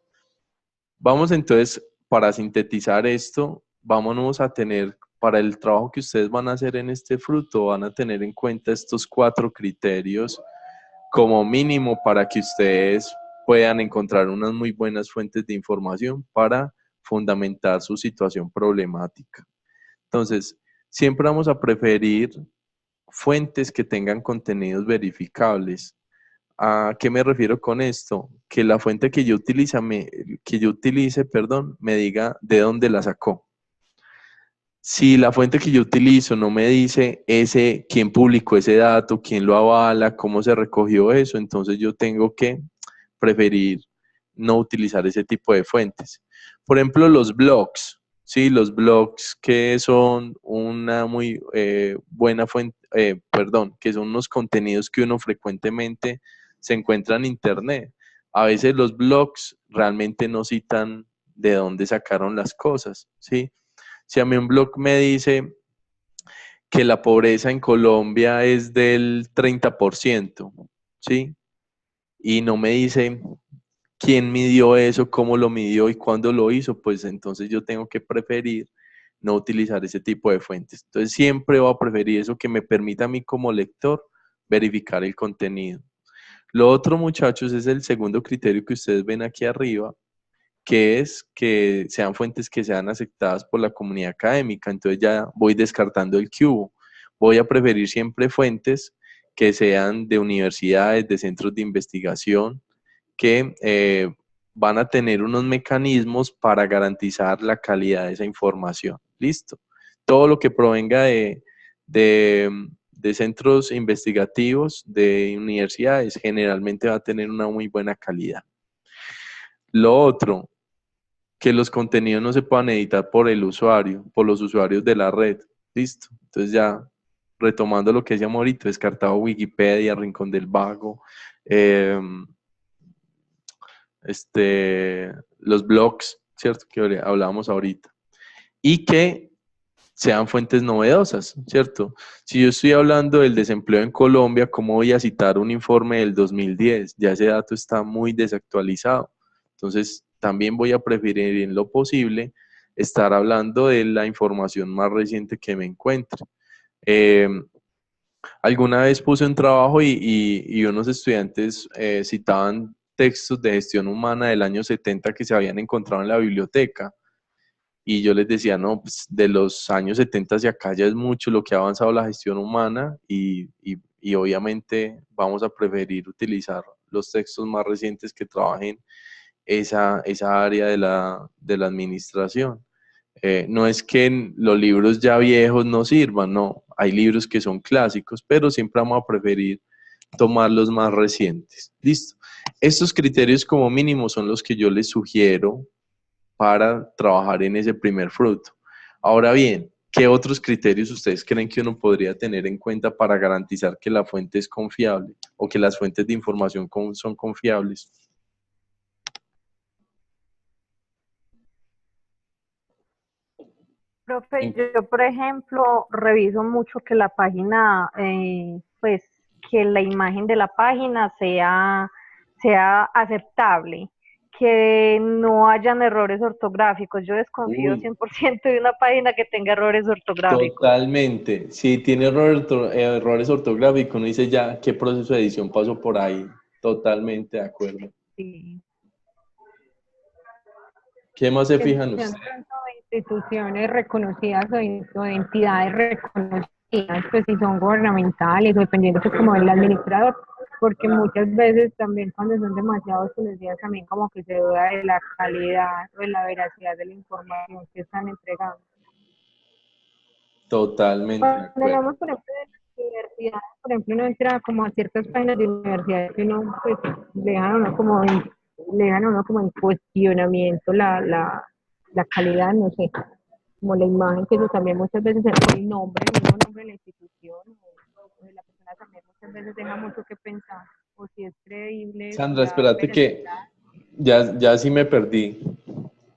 vamos entonces, para sintetizar esto, vámonos a tener, para el trabajo que ustedes van a hacer en este fruto, van a tener en cuenta estos 4 criterios como mínimo para que ustedes puedan encontrar unas muy buenas fuentes de información para fundamentar su situación problemática. Entonces, siempre vamos a preferir fuentes que tengan contenidos verificables. ¿A qué me refiero con esto? Que la fuente que yo utilice, me diga de dónde la sacó. si la fuente que yo utilizo no me dice quién publicó ese dato, quién lo avala, cómo se recogió eso, entonces yo tengo que preferir no utilizar ese tipo de fuentes. Por ejemplo, los blogs, ¿sí? Los blogs que son una muy buena fuente, perdón, que son unos contenidos que uno frecuentemente se encuentra en Internet. A veces los blogs realmente no citan de dónde sacaron las cosas, ¿sí? Si a mí un blog me dice que la pobreza en Colombia es del 30%, ¿sí? Y no me dice quién midió eso, cómo lo midió y cuándo lo hizo, pues entonces yo tengo que preferir no utilizar ese tipo de fuentes. Entonces siempre voy a preferir eso que me permita a mí como lector verificar el contenido. Lo otro, muchachos, es el segundo criterio que ustedes ven aquí arriba, que es que sean fuentes que sean aceptadas por la comunidad académica. Entonces ya voy descartando el cubo. Voy a preferir siempre fuentes que sean de universidades, de centros de investigación, que van a tener unos mecanismos para garantizar la calidad de esa información. Listo. Todo lo que provenga de centros investigativos, de universidades, generalmente va a tener una muy buena calidad. Lo otro, que los contenidos no se puedan editar por el usuario, por los usuarios de la red. Listo. Entonces ya retomando lo que decíamos ahorita, descartado Wikipedia, Rincón del Vago, los blogs, ¿cierto? Que hablábamos ahorita. Y que sean fuentes novedosas, ¿cierto? Si yo estoy hablando del desempleo en Colombia, ¿cómo voy a citar un informe del 2010? Ya ese dato está muy desactualizado. Entonces, también voy a preferir en lo posible estar hablando de la información más reciente que me encuentre. Alguna vez puse un trabajo y unos estudiantes citaban textos de gestión humana del año 70 que se habían encontrado en la biblioteca. Y yo les decía, no, pues de los años 70 hacia acá ya es mucho lo que ha avanzado la gestión humana y obviamente vamos a preferir utilizar los textos más recientes que trabajen esa área de la administración. No es que los libros ya viejos no sirvan, no, hay libros que son clásicos, pero siempre vamos a preferir tomar los más recientes. Listo. Estos criterios como mínimo son los que yo les sugiero para trabajar en ese primer fruto. Ahora bien, ¿qué otros criterios ustedes creen que uno podría tener en cuenta para garantizar que la fuente es confiable o que las fuentes de información son confiables? Profe, yo, por ejemplo, reviso mucho que la página, pues, que la imagen de la página sea aceptable, que no hayan errores ortográficos. Yo desconfío Uy, 100% de una página que tenga errores ortográficos. totalmente. Si tiene errores ortográficos, uno dice ya qué proceso de edición pasó por ahí. Totalmente de acuerdo. Sí. ¿Qué más se Que fijan sean ustedes? tanto instituciones reconocidas o entidades reconocidas, pues si son gubernamentales o dependiendo pues, como del administrador, porque muchas veces también cuando son demasiados policías también como que se duda de la calidad o de la veracidad de la información que están entregando. Totalmente de Cuando acuerdo. hablamos, por ejemplo, de las universidades, por ejemplo, uno entra como a ciertas páginas de universidades que uno, pues, le dejan a uno como en cuestionamiento la calidad, no sé, como la imagen, que eso también muchas veces el nombre, el mismo nombre de la institución o de la persona también muchas veces deja mucho que pensar, o si es creíble, si Sandra, da espérate que veracidad. ya sí me perdí.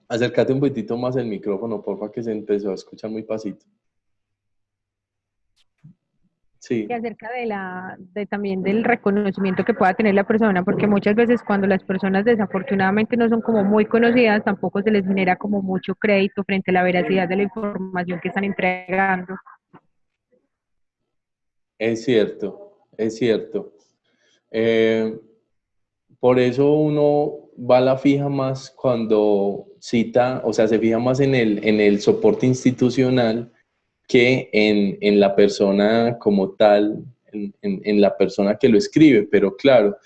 Acércate un poquitito más el micrófono, porfa, que se empezó a escuchar muy pasito. Que Sí, acerca de también del reconocimiento que pueda tener la persona, porque muchas veces cuando las personas desafortunadamente no son como muy conocidas, tampoco se les genera como mucho crédito frente a la veracidad de la información que están entregando. es cierto, es cierto. Eh, por eso uno va a la fija más cuando cita, o sea, se fija más en el soporte institucional que en la persona como tal, en la persona que lo escribe. Pero claro,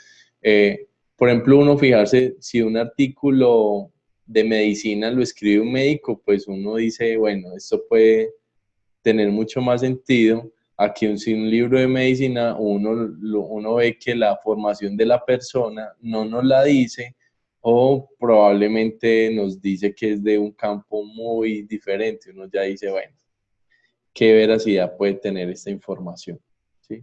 por ejemplo, uno fijarse si un artículo de medicina lo escribe un médico, pues uno dice, bueno, esto puede tener mucho más sentido a que si un libro de medicina uno ve que la formación de la persona no nos la dice o probablemente nos dice que es de un campo muy diferente. Uno ya dice, bueno, ¿qué veracidad puede tener esta información? ¿Sí?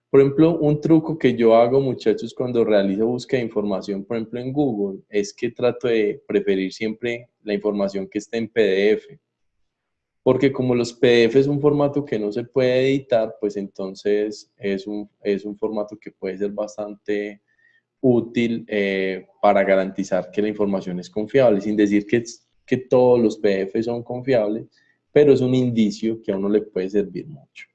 Por ejemplo, un truco que yo hago, muchachos, cuando realizo búsqueda de información, por ejemplo, en Google, es que trato de preferir siempre la información que esté en PDF. Porque como los PDF es un formato que no se puede editar, pues entonces es un formato que puede ser bastante útil para garantizar que la información es confiable, sin decir que todos los PDF son confiables, pero es un indicio que a uno le puede servir mucho.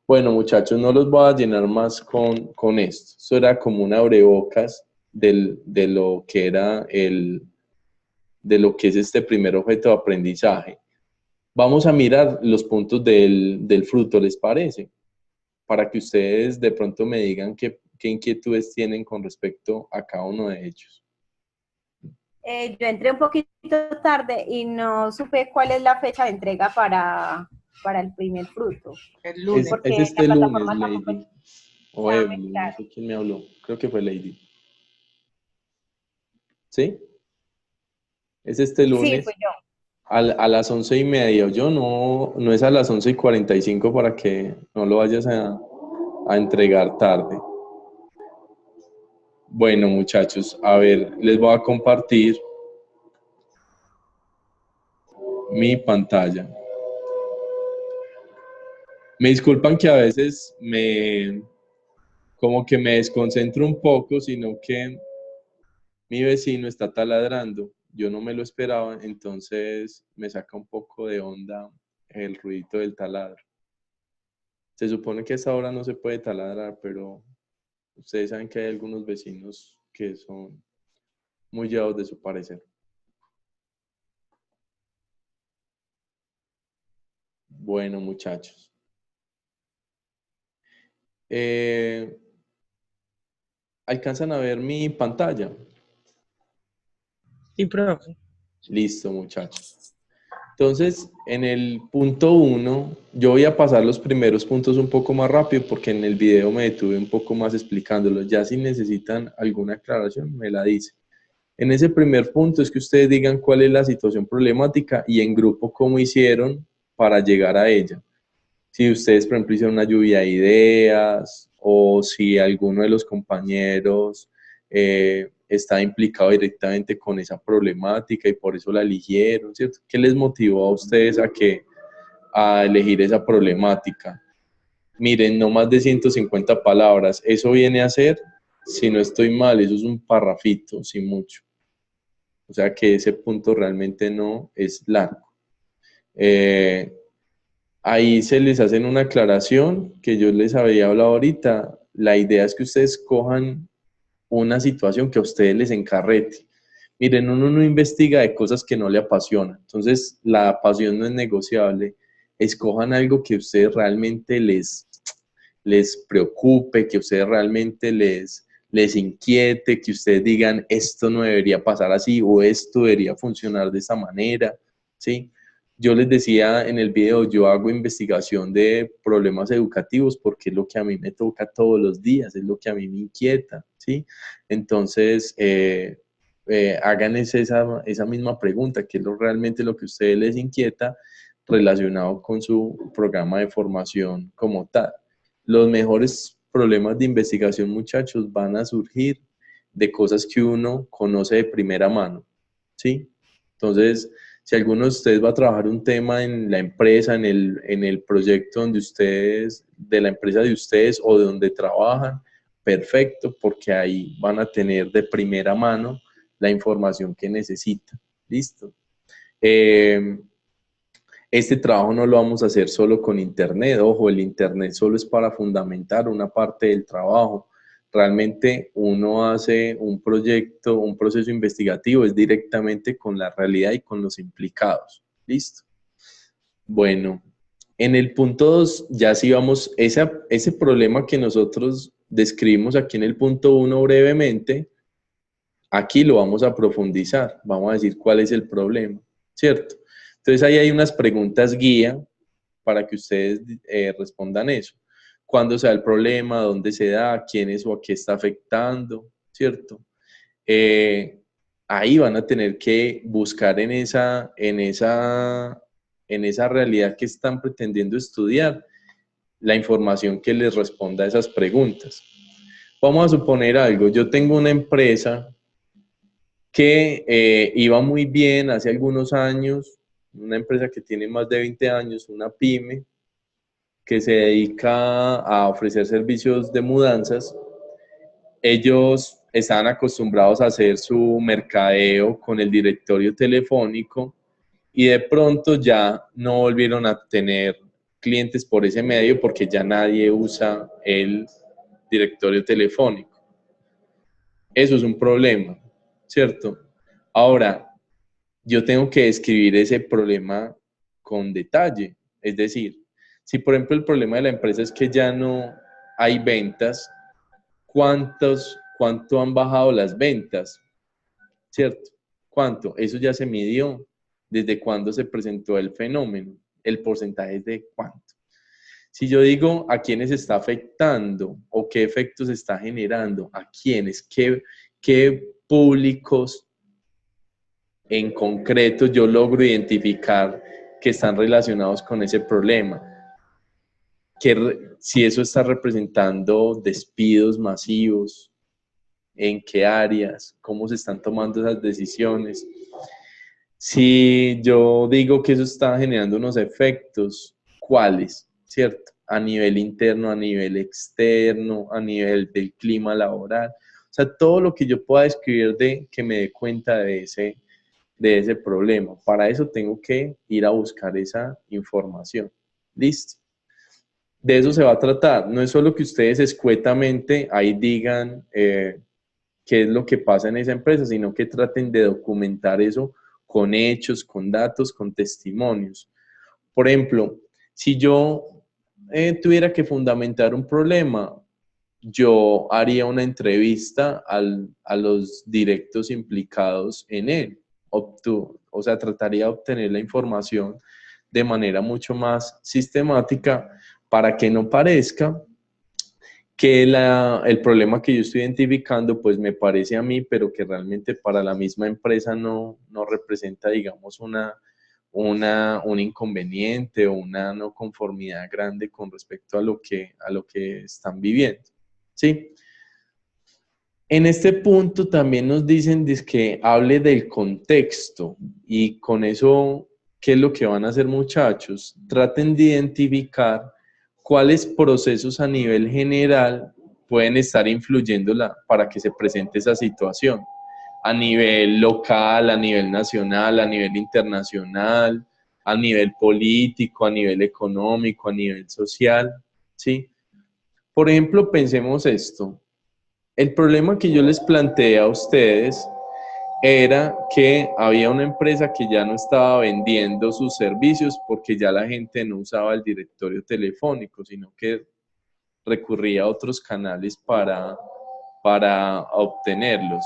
Bueno, muchachos, no los voy a llenar más con esto. Esto era como un abrebocas de lo que era de lo que es este primer objeto de aprendizaje. Vamos a mirar los puntos del fruto, ¿les parece? Para que ustedes de pronto me digan qué inquietudes tienen con respecto a cada uno de ellos. Yo entré un poquito tarde y no supe cuál es la fecha de entrega para el primer fruto. El lunes. Es este la lunes, plataforma Lady. tampoco O está Evelyn, muy no clara. sé quién me habló. Creo que fue Lady. ¿Sí? Es este Sí, lunes. fue yo. A las 11:30, yo no es a las 11:45 para que no lo vayas a entregar tarde. Bueno, muchachos, a ver, les voy a compartir mi pantalla. Me disculpan que a veces como que me desconcentro un poco, sino que mi vecino está taladrando. Yo no me lo esperaba, entonces me saca un poco de onda el ruidito del taladro. Se supone que a esa hora no se puede taladrar, pero ustedes saben que hay algunos vecinos que son muy llevados de su parecer. Bueno, muchachos. ¿Alcanzan a ver mi pantalla? Sí, profe. Listo, muchachos. Entonces, en el punto 1, yo voy a pasar los primeros puntos un poco más rápido porque en el video me detuve un poco más explicándolos. Ya si necesitan alguna aclaración, me la dicen. En ese primer punto es que ustedes digan cuál es la situación problemática y en grupo cómo hicieron para llegar a ella. Si ustedes, por ejemplo, hicieron una lluvia de ideas o si alguno de los compañeros está implicado directamente con esa problemática y por eso la eligieron, ¿cierto? ¿Qué les motivó a ustedes a elegir esa problemática? Miren, no más de 150 palabras. Eso viene a ser, si no estoy mal, eso es un parrafito, sin mucho. O sea que ese punto realmente no es largo. Ahí se les hacen una aclaración que yo les había hablado ahorita. La idea es que ustedes cojan una situación que a ustedes les encarrete. Miren, uno no investiga de cosas que no le apasionan. Entonces, la pasión no es negociable. Escojan algo que a ustedes realmente les preocupe, que a ustedes realmente les inquiete, que ustedes digan, esto no debería pasar así o esto debería funcionar de esa manera, ¿sí? Yo les decía en el video, yo hago investigación de problemas educativos porque es lo que a mí me toca todos los días, es lo que a mí me inquieta, ¿sí? Entonces, hagan esa misma pregunta, ¿qué es realmente lo que a ustedes les inquieta relacionado con su programa de formación como tal? Los mejores problemas de investigación, muchachos, van a surgir de cosas que uno conoce de primera mano, ¿sí? Entonces, si alguno de ustedes va a trabajar un tema en la empresa, en el proyecto de la empresa de ustedes o de donde trabajan, perfecto, porque ahí van a tener de primera mano la información que necesitan. ¿Listo? Este trabajo no lo vamos a hacer solo con Internet. Ojo, el Internet solo es para fundamentar una parte del trabajo. Realmente uno hace un proyecto, un proceso investigativo, es directamente con la realidad y con los implicados. ¿Listo? Bueno, en el punto 2, ya sí vamos, ese problema que nosotros describimos aquí en el punto 1 brevemente, aquí lo vamos a profundizar, vamos a decir cuál es el problema, ¿cierto? Entonces ahí hay unas preguntas guía para que ustedes respondan eso. ¿Cuándo se da el problema? ¿Dónde se da? ¿Quiénes o a qué está afectando? ¿Cierto? Ahí van a tener que buscar en esa realidad que están pretendiendo estudiar la información que les responda a esas preguntas. Vamos a suponer algo. Yo tengo una empresa que iba muy bien hace algunos años, una empresa que tiene más de 20 años, una pyme, que se dedica a ofrecer servicios de mudanzas. Ellos estaban acostumbrados a hacer su mercadeo con el directorio telefónico y de pronto ya no volvieron a tener clientes por ese medio porque ya nadie usa el directorio telefónico. Eso es un problema, ¿cierto? Ahora, yo tengo que describir ese problema con detalle. Es decir, si por ejemplo el problema de la empresa es que ya no hay ventas, ¿cuánto han bajado las ventas? ¿Cierto? ¿Cuánto? Eso ya se midió. ¿Desde cuándo se presentó el fenómeno? ¿El porcentaje es de cuánto? Si yo digo a quiénes está afectando o qué efectos está generando, a quiénes, qué públicos en concreto yo logro identificar que están relacionados con ese problema, si eso está representando despidos masivos, en qué áreas, cómo se están tomando esas decisiones. Si yo digo que eso está generando unos efectos, ¿cuáles? ¿Cierto? A nivel interno, a nivel externo, a nivel del clima laboral. O sea, todo lo que yo pueda describir que me dé cuenta de ese problema. Para eso tengo que ir a buscar esa información. ¿Listo? De eso se va a tratar. No es solo que ustedes escuetamente ahí digan qué es lo que pasa en esa empresa, sino que traten de documentar eso con hechos, con datos, con testimonios. Por ejemplo, si yo tuviera que fundamentar un problema, yo haría una entrevista a los directos implicados en él. O sea, trataría de obtener la información de manera mucho más sistemática para que no parezca que el problema que yo estoy identificando pues me parece a mí, pero que realmente para la misma empresa no representa, digamos, un inconveniente o una no conformidad grande con respecto a lo que están viviendo. ¿Sí? En este punto también nos dicen que hable del contexto y con eso, ¿qué es lo que van a hacer, muchachos? Traten de identificar cuáles procesos a nivel general pueden estar influyendo para que se presente esa situación. A nivel local, a nivel nacional, a nivel internacional, a nivel político, a nivel económico, a nivel social, ¿sí? Por ejemplo, pensemos esto. El problema que yo les planteé a ustedes era que había una empresa que ya no estaba vendiendo sus servicios porque ya la gente no usaba el directorio telefónico, sino que recurría a otros canales para obtenerlos.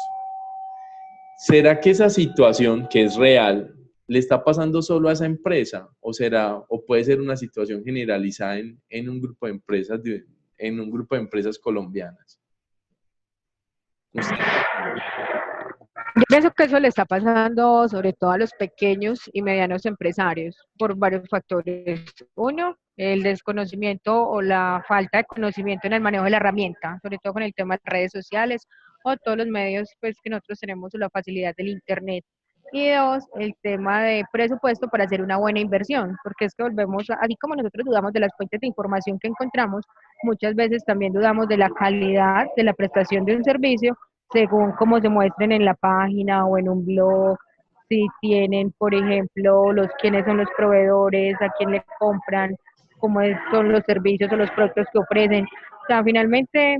¿Será que esa situación que es real le está pasando solo a esa empresa o puede ser una situación generalizada en un grupo de empresas colombianas? Yo pienso que eso le está pasando sobre todo a los pequeños y medianos empresarios por varios factores. Uno, el desconocimiento o la falta de conocimiento en el manejo de la herramienta, sobre todo con el tema de redes sociales o todos los medios pues, que nosotros tenemos o la facilidad del Internet. Y dos, el tema de presupuesto para hacer una buena inversión, porque es que volvemos, así como nosotros dudamos de las fuentes de información que encontramos, muchas veces también dudamos de la calidad de la prestación de un servicio según cómo se muestren en la página o en un blog, si tienen, por ejemplo, quiénes son los proveedores, a quién le compran, son los servicios o los productos que ofrecen. O sea, finalmente,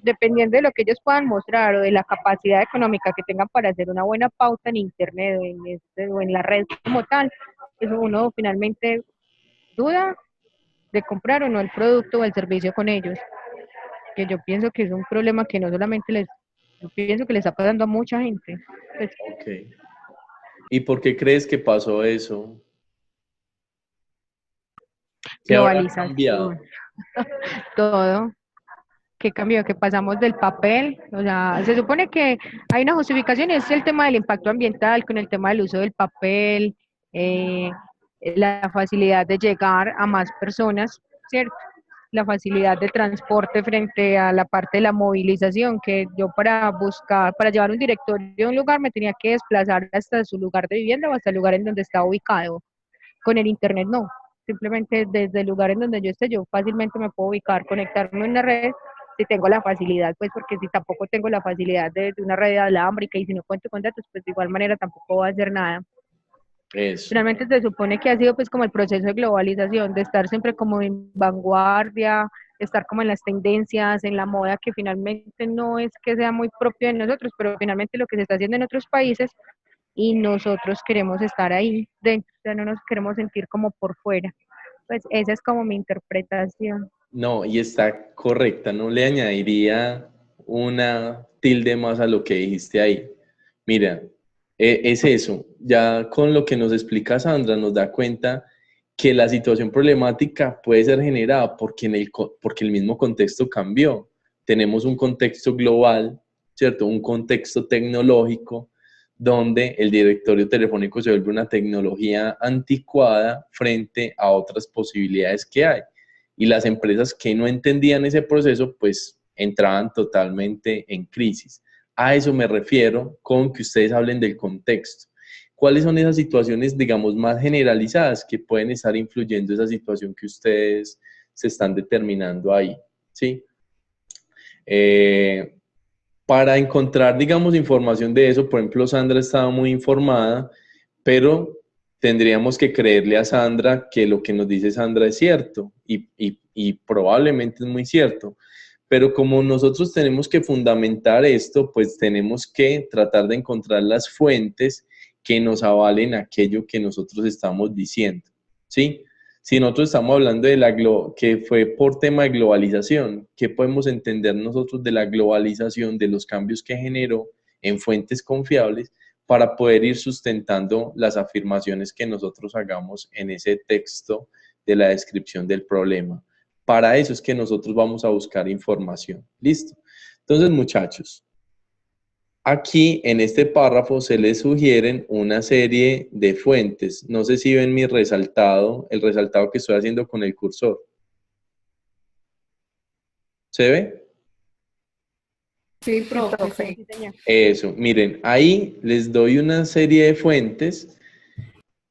dependiendo de lo que ellos puedan mostrar o de la capacidad económica que tengan para hacer una buena pauta en Internet o en la red como tal, pues uno finalmente duda de comprar o no el producto o el servicio con ellos. Que yo pienso que es un problema que no solamente yo pienso que le está pasando a mucha gente. Pues, Ok. ¿Y por qué crees que pasó eso? ¿Qué habrá cambiado? globalización, todo. ¿Qué cambió? Que pasamos del papel, o sea, se supone que hay una justificación y es el tema del impacto ambiental con el tema del uso del papel, eh, la facilidad de llegar a más personas, ¿cierto? La facilidad de transporte frente a la parte de la movilización, que yo para buscar, para llevar un directorio a un lugar me tenía que desplazar hasta su lugar de vivienda o hasta el lugar en donde estaba ubicado. Con el internet no, simplemente desde el lugar en donde yo esté, yo fácilmente me puedo ubicar, conectarme en una red, si tengo la facilidad, pues porque si tampoco tengo la facilidad de una red alámbrica y si no cuento con datos, pues de igual manera tampoco voy a hacer nada. Eso. Finalmente se supone que ha sido pues como el proceso de globalización, de estar siempre como en vanguardia, estar como en las tendencias, en la moda, que finalmente no es que sea muy propio de nosotros, pero finalmente lo que se está haciendo en otros países y nosotros queremos estar ahí dentro, o sea, no nos queremos sentir como por fuera. Pues esa es como mi interpretación. No, y está correcta, no le añadiría una tilde más a lo que dijiste ahí. Mira, es eso, ya con lo que nos explica Sandra nos da cuenta que la situación problemática puede ser generada porque, porque el mismo contexto cambió. Tenemos un contexto global, ¿cierto? Un contexto tecnológico donde el directorio telefónico se vuelve una tecnología anticuada frente a otras posibilidades que hay. Y las empresas que no entendían ese proceso, pues entraban totalmente en crisis. A eso me refiero con que ustedes hablen del contexto. ¿Cuáles son esas situaciones, digamos, más generalizadas que pueden estar influyendo esa situación que ustedes se están determinando ahí? ¿Sí? Para encontrar, digamos, información de eso, por ejemplo, Sandra estaba muy informada, pero tendríamos que creerle a Sandra que lo que nos dice Sandra es cierto y probablemente es muy cierto. Pero como nosotros tenemos que fundamentar esto, pues tenemos que tratar de encontrar las fuentes que nos avalen aquello que nosotros estamos diciendo, ¿sí? Si nosotros estamos hablando de que fue por tema de globalización, ¿qué podemos entender nosotros de la globalización, de los cambios que generó en fuentes confiables para poder ir sustentando las afirmaciones que nosotros hagamos en ese texto de la descripción del problema? Para eso es que nosotros vamos a buscar información. ¿Listo? Entonces, muchachos, aquí en este párrafo se les sugieren una serie de fuentes. No sé si ven mi resaltado, el resaltado que estoy haciendo con el cursor. ¿Se ve? Sí, profe. Sí, señor. Eso, miren, ahí les doy una serie de fuentes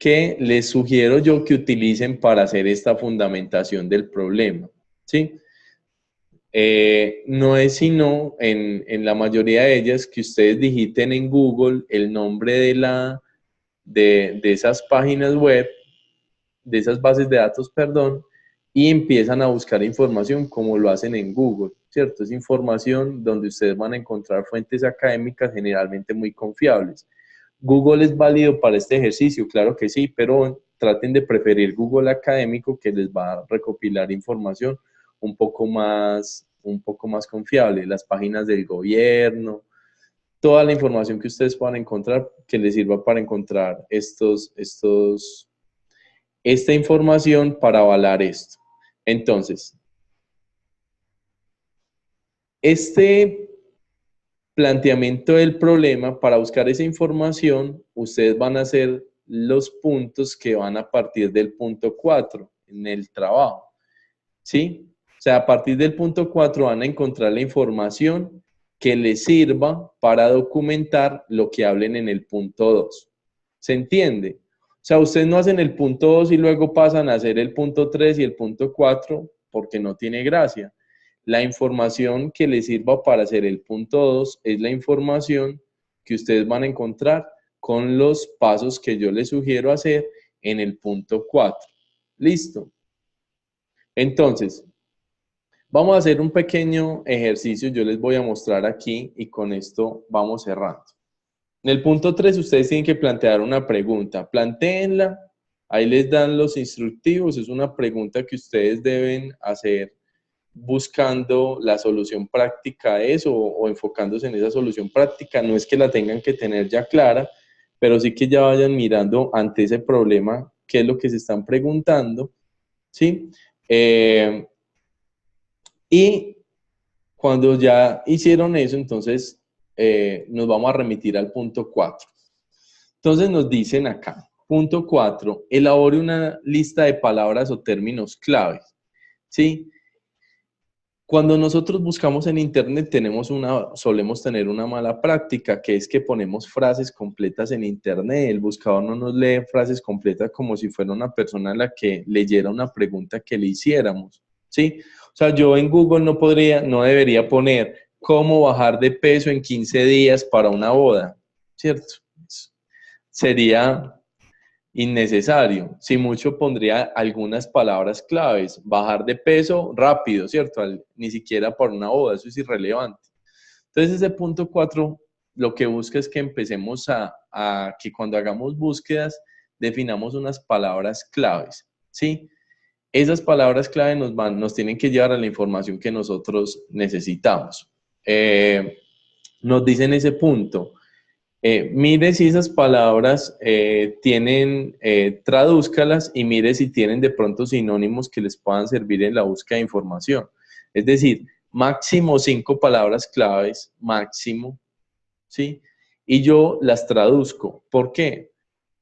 que les sugiero yo que utilicen para hacer esta fundamentación del problema, ¿sí? No es sino en la mayoría de ellas que ustedes digiten en Google el nombre de esas páginas web, de esas bases de datos, perdón, y empiezan a buscar información como lo hacen en Google, ¿cierto? Es información donde ustedes van a encontrar fuentes académicas generalmente muy confiables. ¿Google es válido para este ejercicio? Claro que sí, pero traten de preferir Google académico, que les va a recopilar información un poco más confiable, las páginas del gobierno, toda la información que ustedes puedan encontrar que les sirva para encontrar esta información para avalar esto. Entonces, este planteamiento del problema, para buscar esa información, ustedes van a hacer los puntos que van a partir del punto 4 en el trabajo, ¿sí? O sea, a partir del punto 4 van a encontrar la información que les sirva para documentar lo que hablen en el punto 2. ¿Se entiende? O sea, ustedes no hacen el punto 2 y luego pasan a hacer el punto 3 y el punto 4 porque no tiene gracia. La información que les sirva para hacer el punto 2 es la información que ustedes van a encontrar con los pasos que yo les sugiero hacer en el punto 4. ¿Listo? Entonces, vamos a hacer un pequeño ejercicio, yo les voy a mostrar aquí y con esto vamos cerrando. En el punto 3 ustedes tienen que plantear una pregunta, plantéenla, ahí les dan los instructivos, es una pregunta que ustedes deben hacer buscando la solución práctica a eso o enfocándose en esa solución práctica, no es que la tengan que tener ya clara, pero sí que ya vayan mirando ante ese problema qué es lo que se están preguntando ¿sí? Y cuando ya hicieron eso, entonces nos vamos a remitir al punto 4. Entonces nos dicen acá, punto 4, elabore una lista de palabras o términos claves, ¿sí? Cuando nosotros buscamos en internet solemos tener una mala práctica, que es que ponemos frases completas en internet. El buscador no nos lee frases completas como si fuera una persona a la que leyera una pregunta que le hiciéramos, ¿sí? O sea, yo en Google no debería poner cómo bajar de peso en 15 días para una boda, ¿cierto? Sería innecesario. Si mucho pondría algunas palabras claves. Bajar de peso rápido, ¿cierto? Ni siquiera por una boda, eso es irrelevante. Entonces ese punto 4 lo que busca es que empecemos a que cuando hagamos búsquedas definamos unas palabras claves, ¿sí? Esas palabras clave nos tienen que llevar a la información que nosotros necesitamos. Nos dicen ese punto. Mire si esas palabras tradúzcalas y mire si tienen de pronto sinónimos que les puedan servir en la búsqueda de información. Es decir, máximo 5 palabras claves, máximo, ¿sí? Y yo las traduzco. ¿Por qué?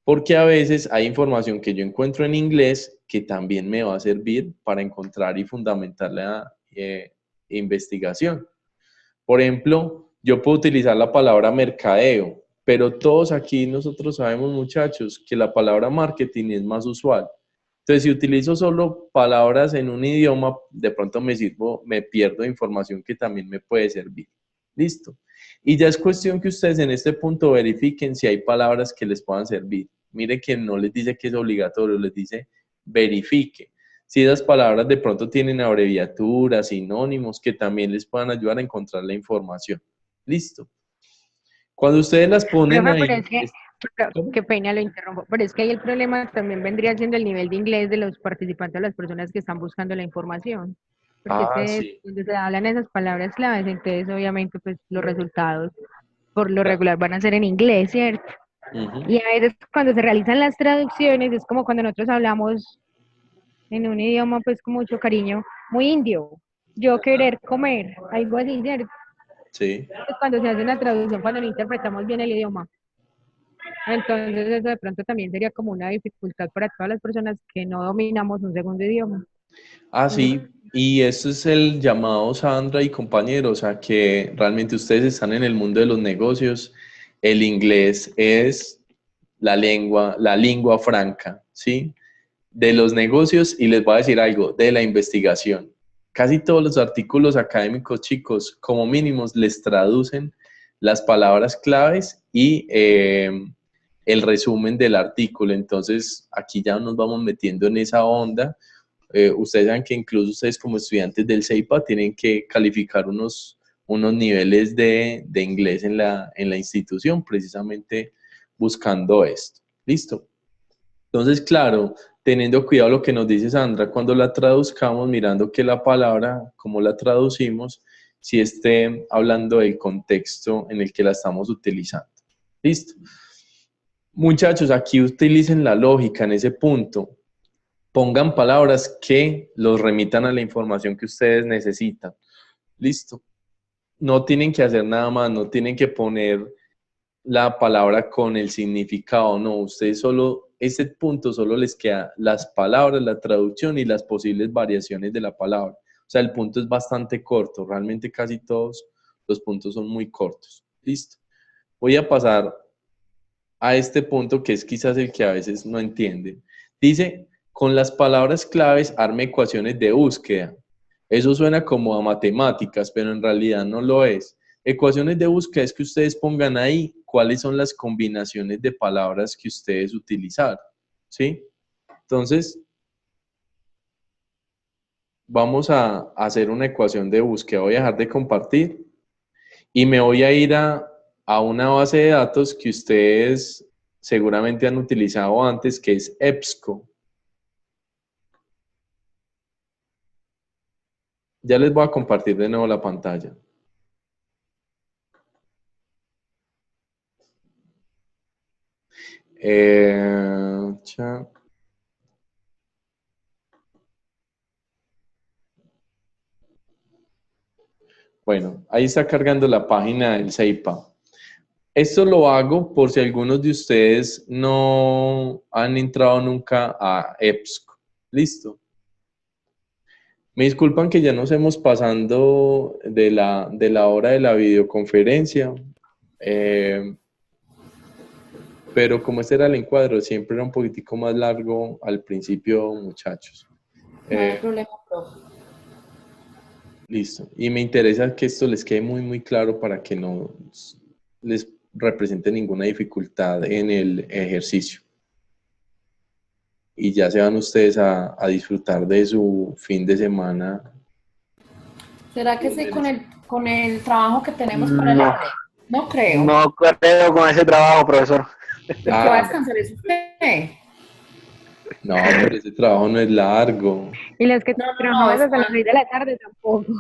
Porque a veces hay información que yo encuentro en inglés que también me va a servir para encontrar y fundamentar la investigación. Por ejemplo, yo puedo utilizar la palabra mercadeo, pero todos aquí nosotros sabemos, muchachos, que la palabra marketing es más usual. Entonces, si utilizo solo palabras en un idioma, de pronto me pierdo información que también me puede servir. Listo. Y ya es cuestión que ustedes en este punto verifiquen si hay palabras que les puedan servir. Mire que no les dice que es obligatorio, les dice verifique. Si esas palabras de pronto tienen abreviaturas, sinónimos que también les puedan ayudar a encontrar la información. Listo. Cuando ustedes las ponen Profe, ahí, pero es que, ¿cómo? qué pena lo interrumpo, pero es que ahí el problema también vendría siendo el nivel de inglés de los participantes, las personas que están buscando la información. Porque es Ah, que sí. cuando se hablan esas palabras claves, entonces obviamente pues los resultados por lo Claro. regular van a ser en inglés, ¿cierto? Ujú. Y a veces cuando se realizan las traducciones es como cuando nosotros hablamos en un idioma pues con mucho cariño, muy indio, yo querer comer, algo así, ¿cierto? Sí. Pues cuando se hace una traducción, cuando no interpretamos bien el idioma. Entonces eso de pronto también sería como una dificultad para todas las personas que no dominamos un segundo idioma. Ah, sí. Y eso es el llamado, Sandra y compañeros, a que realmente ustedes están en el mundo de los negocios. El inglés es la lengua franca, ¿sí? De los negocios y les voy a decir algo, de la investigación. Casi todos los artículos académicos, chicos, como mínimos, les traducen las palabras claves y el resumen del artículo. Entonces, aquí ya nos vamos metiendo en esa onda. Ustedes saben que incluso ustedes como estudiantes del CEIPA tienen que calificar unos niveles de inglés en la institución, precisamente buscando esto. ¿Listo? Entonces, claro, teniendo cuidado lo que nos dice Sandra, cuando la traduzcamos, mirando que la palabra, como la traducimos, si esté hablando del contexto en el que la estamos utilizando. ¿Listo? Muchachos, aquí utilicen la lógica en ese punto. Pongan palabras que los remitan a la información que ustedes necesitan. ¿Listo? No tienen que hacer nada más, no tienen que poner la palabra con el significado, no, ustedes solo, ese punto solo les queda las palabras, la traducción y las posibles variaciones de la palabra. O sea, el punto es bastante corto, realmente casi todos los puntos son muy cortos. Listo. Voy a pasar a este punto que es quizás el que a veces no entienden. Dice, con las palabras claves arme ecuaciones de búsqueda. Eso suena como a matemáticas, pero en realidad no lo es. Ecuaciones de búsqueda es que ustedes pongan ahí cuáles son las combinaciones de palabras que ustedes utilizaron, ¿sí? Entonces, vamos a hacer una ecuación de búsqueda. Voy a dejar de compartir y me voy a ir a una base de datos que ustedes seguramente han utilizado antes, que es EBSCO. Ya les voy a compartir de nuevo la pantalla. Bueno, ahí está cargando la página del CEIPA. Esto lo hago por si algunos de ustedes no han entrado nunca a EBSCO. ¿Listo? Me disculpan que ya nos hemos pasando de la hora de la videoconferencia, pero como este era el encuadro, siempre era un poquitico más largo al principio, muchachos. No hay problema, profe. Listo. Y me interesa que esto les quede muy, muy claro para que no les represente ninguna dificultad en el ejercicio. Y ya se van ustedes a disfrutar de su fin de semana. ¿Será que sí con el trabajo que tenemos para el aire? No creo. No creo con ese trabajo, profesor. ¿El que va a descansar es usted? No, pero ese trabajo no es largo. Y las que trabajamos es hasta las 6 de la tarde tampoco.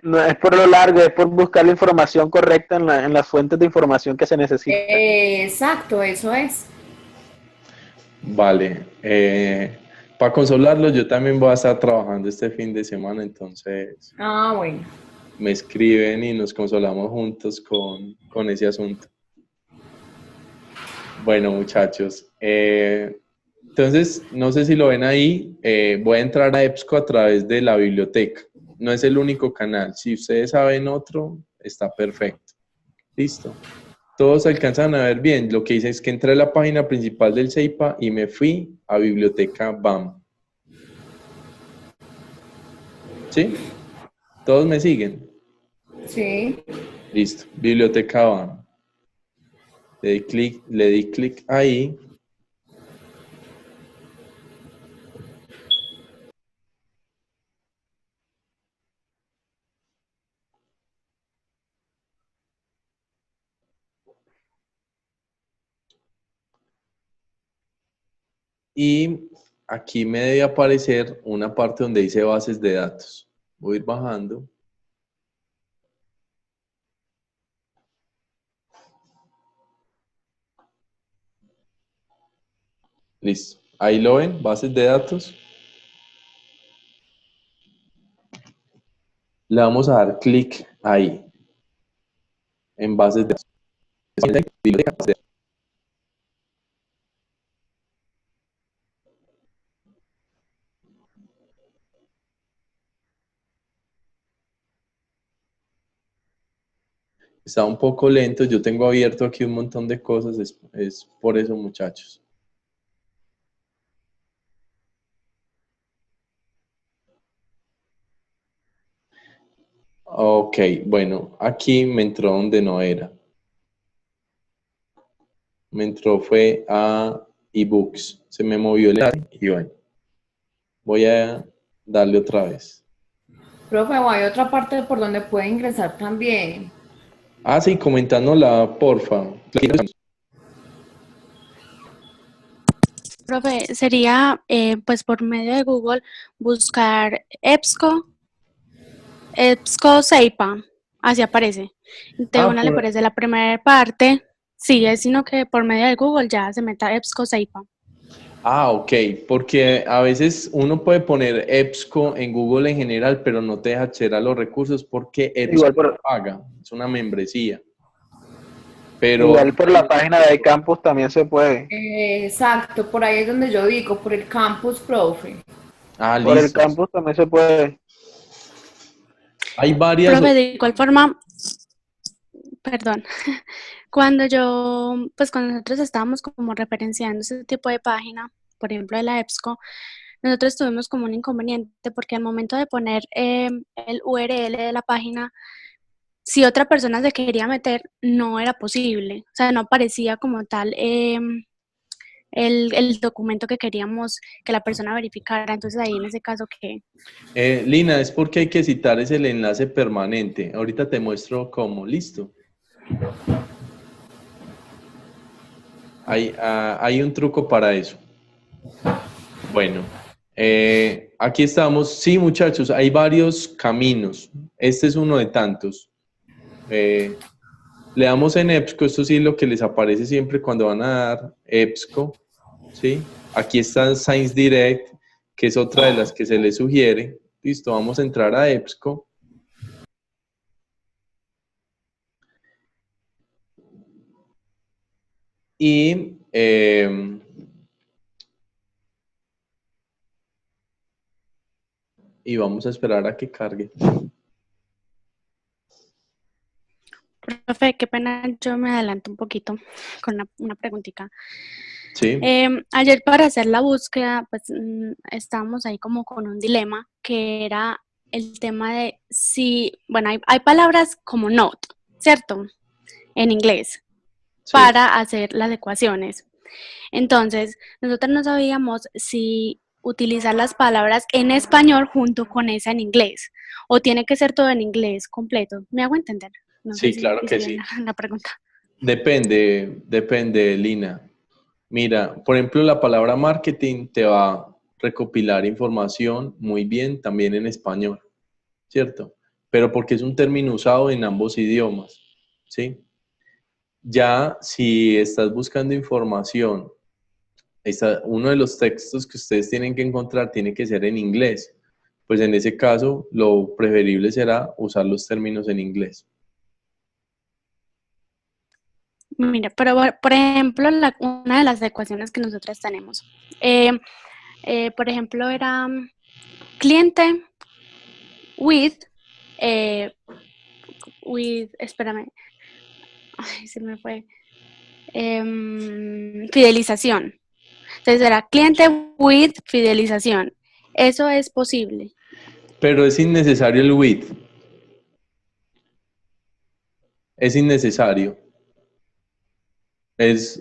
No es por lo largo, es por buscar la información correcta en las fuentes de información que se necesita. Exacto, eso es. Vale. Para consolarlo, yo también voy a estar trabajando este fin de semana, entonces Ah, bueno. me escriben y nos consolamos juntos con ese asunto. Bueno, muchachos, entonces, no sé si lo ven ahí, voy a entrar a EBSCO a través de la biblioteca. No es el único canal. Si ustedes saben otro, está perfecto. Listo. Todos alcanzan a ver bien. Lo que hice es que entré a la página principal del CEIPA y me fui a Biblioteca BAM. ¿Sí? ¿Todos me siguen? Sí. Listo. Biblioteca BAM. Le di clic ahí. Y aquí me debe aparecer una parte donde dice bases de datos. Voy a ir bajando. Listo. Ahí lo ven, bases de datos. Le vamos a dar clic ahí, en bases de datos. Está un poco lento, yo tengo abierto aquí un montón de cosas, es por eso, muchachos. Ok, bueno, aquí me entró donde no era. Me entró fue a ebooks, se me movió el enlace y bueno, voy a darle otra vez. Profe, o hay otra parte por donde puede ingresar también. Ah, sí, comentándola, porfa. Profe, sería pues por medio de Google buscar EBSCO CEIPA, así aparece. De una le aparece la primera parte, sí, es sino que por medio de Google ya se meta EBSCO CEIPA. Ah, ok, porque a veces uno puede poner EBSCO en Google en general, pero no te deja acceder a los recursos porque EBSCO paga, es una membresía. Pero igual por la página de campus también se puede. Exacto, por ahí es donde yo digo, por el campus, profe. Ah, Por el listo. campus también se puede. Hay varias. Profe, de igual forma, perdón, cuando nosotros estábamos como referenciando ese tipo de página, por ejemplo de la EBSCO, nosotros tuvimos como un inconveniente porque al momento de poner el URL de la página, si otra persona se quería meter, no era posible, o sea, no aparecía como tal el documento que queríamos que la persona verificara. Entonces ahí en ese caso, ¿qué? Lina, es porque hay que citar es el enlace permanente. Ahorita te muestro cómo. Listo. Hay un truco para eso. Bueno, aquí estamos. Sí, muchachos, hay varios caminos. Este es uno de tantos. Le damos en EBSCO, esto sí es lo que les aparece siempre cuando van a dar EBSCO, ¿sí? Aquí está Science Direct que es otra de las que se le sugiere. Listo, vamos a entrar a EBSCO. Y vamos a esperar a que cargue. Profe, qué pena, yo me adelanto un poquito con una preguntita. Sí. Ayer para hacer la búsqueda, pues estábamos ahí como con un dilema, que era el tema de si, bueno, hay palabras como not, ¿cierto? En inglés, Sí. para hacer las ecuaciones. Entonces, nosotros no sabíamos si utilizar las palabras en español junto con esa en inglés, o tiene que ser todo en inglés completo. ¿Me hago entender? No Sí, sé si claro que hice sí. bien la pregunta. Depende, Lina. Mira, por ejemplo, la palabra marketing te va a recopilar información muy bien también en español, ¿cierto? Pero porque es un término usado en ambos idiomas, ¿sí? Ya si estás buscando información, uno de los textos que ustedes tienen que encontrar tiene que ser en inglés. Pues en ese caso, lo preferible será usar los términos en inglés. Mira, pero por ejemplo, una de las ecuaciones que nosotras tenemos, por ejemplo, era cliente with, espérame, ay, se me fue, fidelización. Entonces era cliente with fidelización. ¿Eso es posible? Pero es innecesario el with. Es innecesario.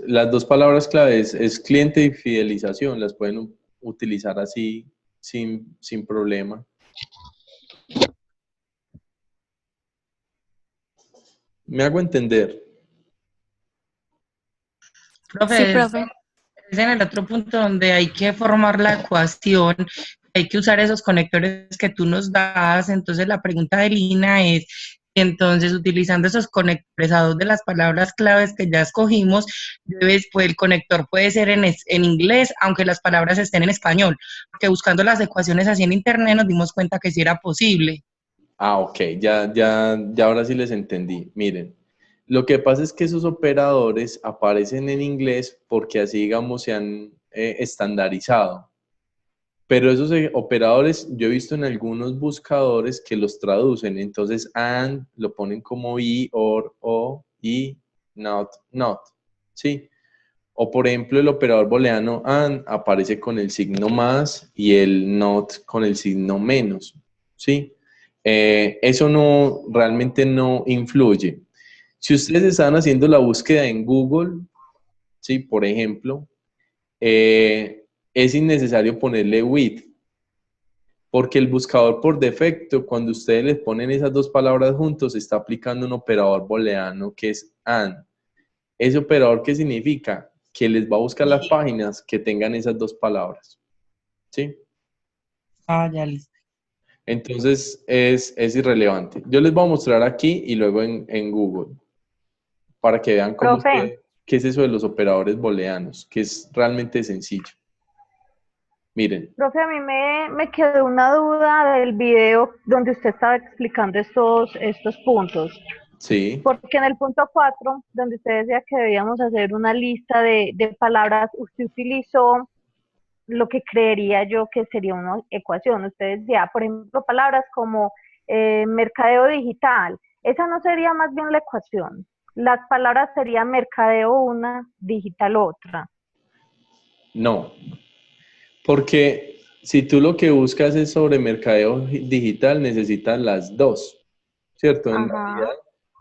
Las dos palabras claves es cliente y fidelización. Las pueden utilizar así sin problema. ¿Me hago entender? Profe, Sí, profe. es en el otro punto donde hay que formar la ecuación, hay que usar esos conectores que tú nos das. Entonces la pregunta de Lina es, entonces utilizando esos conectores a dos de las palabras claves que ya escogimos, pues el conector puede ser en inglés, aunque las palabras estén en español, porque buscando las ecuaciones así en internet nos dimos cuenta que sí era posible. Ah, ok, ya ahora sí les entendí. Miren, lo que pasa es que esos operadores aparecen en inglés porque así, digamos, se han estandarizado. Pero esos operadores, yo he visto en algunos buscadores que los traducen. Entonces, and lo ponen como y, or, o, y, not, not. ¿Sí? O por ejemplo, el operador booleano and aparece con el signo más y el not con el signo menos. ¿Sí? Eso realmente no influye. Si ustedes están haciendo la búsqueda en Google, ¿sí? Por ejemplo, es innecesario ponerle with, porque el buscador por defecto, cuando ustedes les ponen esas dos palabras juntos, está aplicando un operador booleano que es and. ¿Ese operador qué significa? Que les va a buscar las páginas que tengan esas dos palabras. ¿Sí? Ah, ya listo. Entonces es irrelevante. Yo les voy a mostrar aquí y luego en Google para que vean Profe. qué es eso de los operadores booleanos, que es realmente sencillo. Miren. Profe, a mí me quedó una duda del video donde usted estaba explicando estos puntos. Sí. Porque en el punto 4, donde usted decía que debíamos hacer una lista de palabras, usted utilizó lo que creería yo que sería una ecuación. Usted decía, por ejemplo, palabras como mercadeo digital. Esa no sería más bien la ecuación. Las palabras serían mercadeo una, digital otra. No, porque si tú lo que buscas es sobre mercadeo digital, necesitas las dos, ¿cierto? En realidad,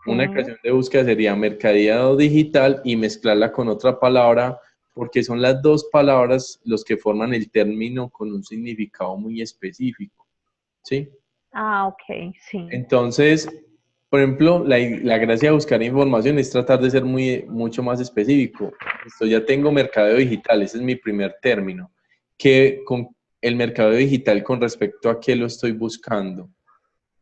una ecuación de búsqueda sería mercadeo digital y mezclarla con otra palabra, porque son las dos palabras los que forman el término con un significado muy específico, ¿sí? Ah, ok, sí. Entonces, por ejemplo, la gracia de buscar información es tratar de ser mucho más específico. Esto ya tengo mercadeo digital, ese es mi primer término. Que con el mercadeo digital, con respecto a qué lo estoy buscando.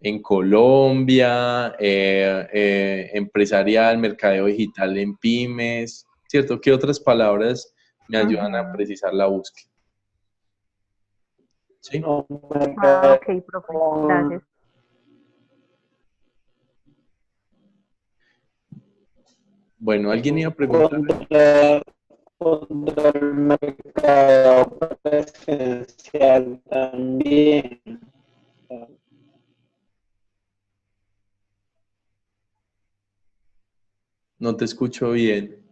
En Colombia, empresarial, mercadeo digital en pymes, ¿cierto? ¿Qué otras palabras me ayudan a precisar la búsqueda? ¿sí? No, Ok, profe, gracias. Bueno, ¿alguien iba a preguntar? Contra el mercado presencial también. No te escucho bien.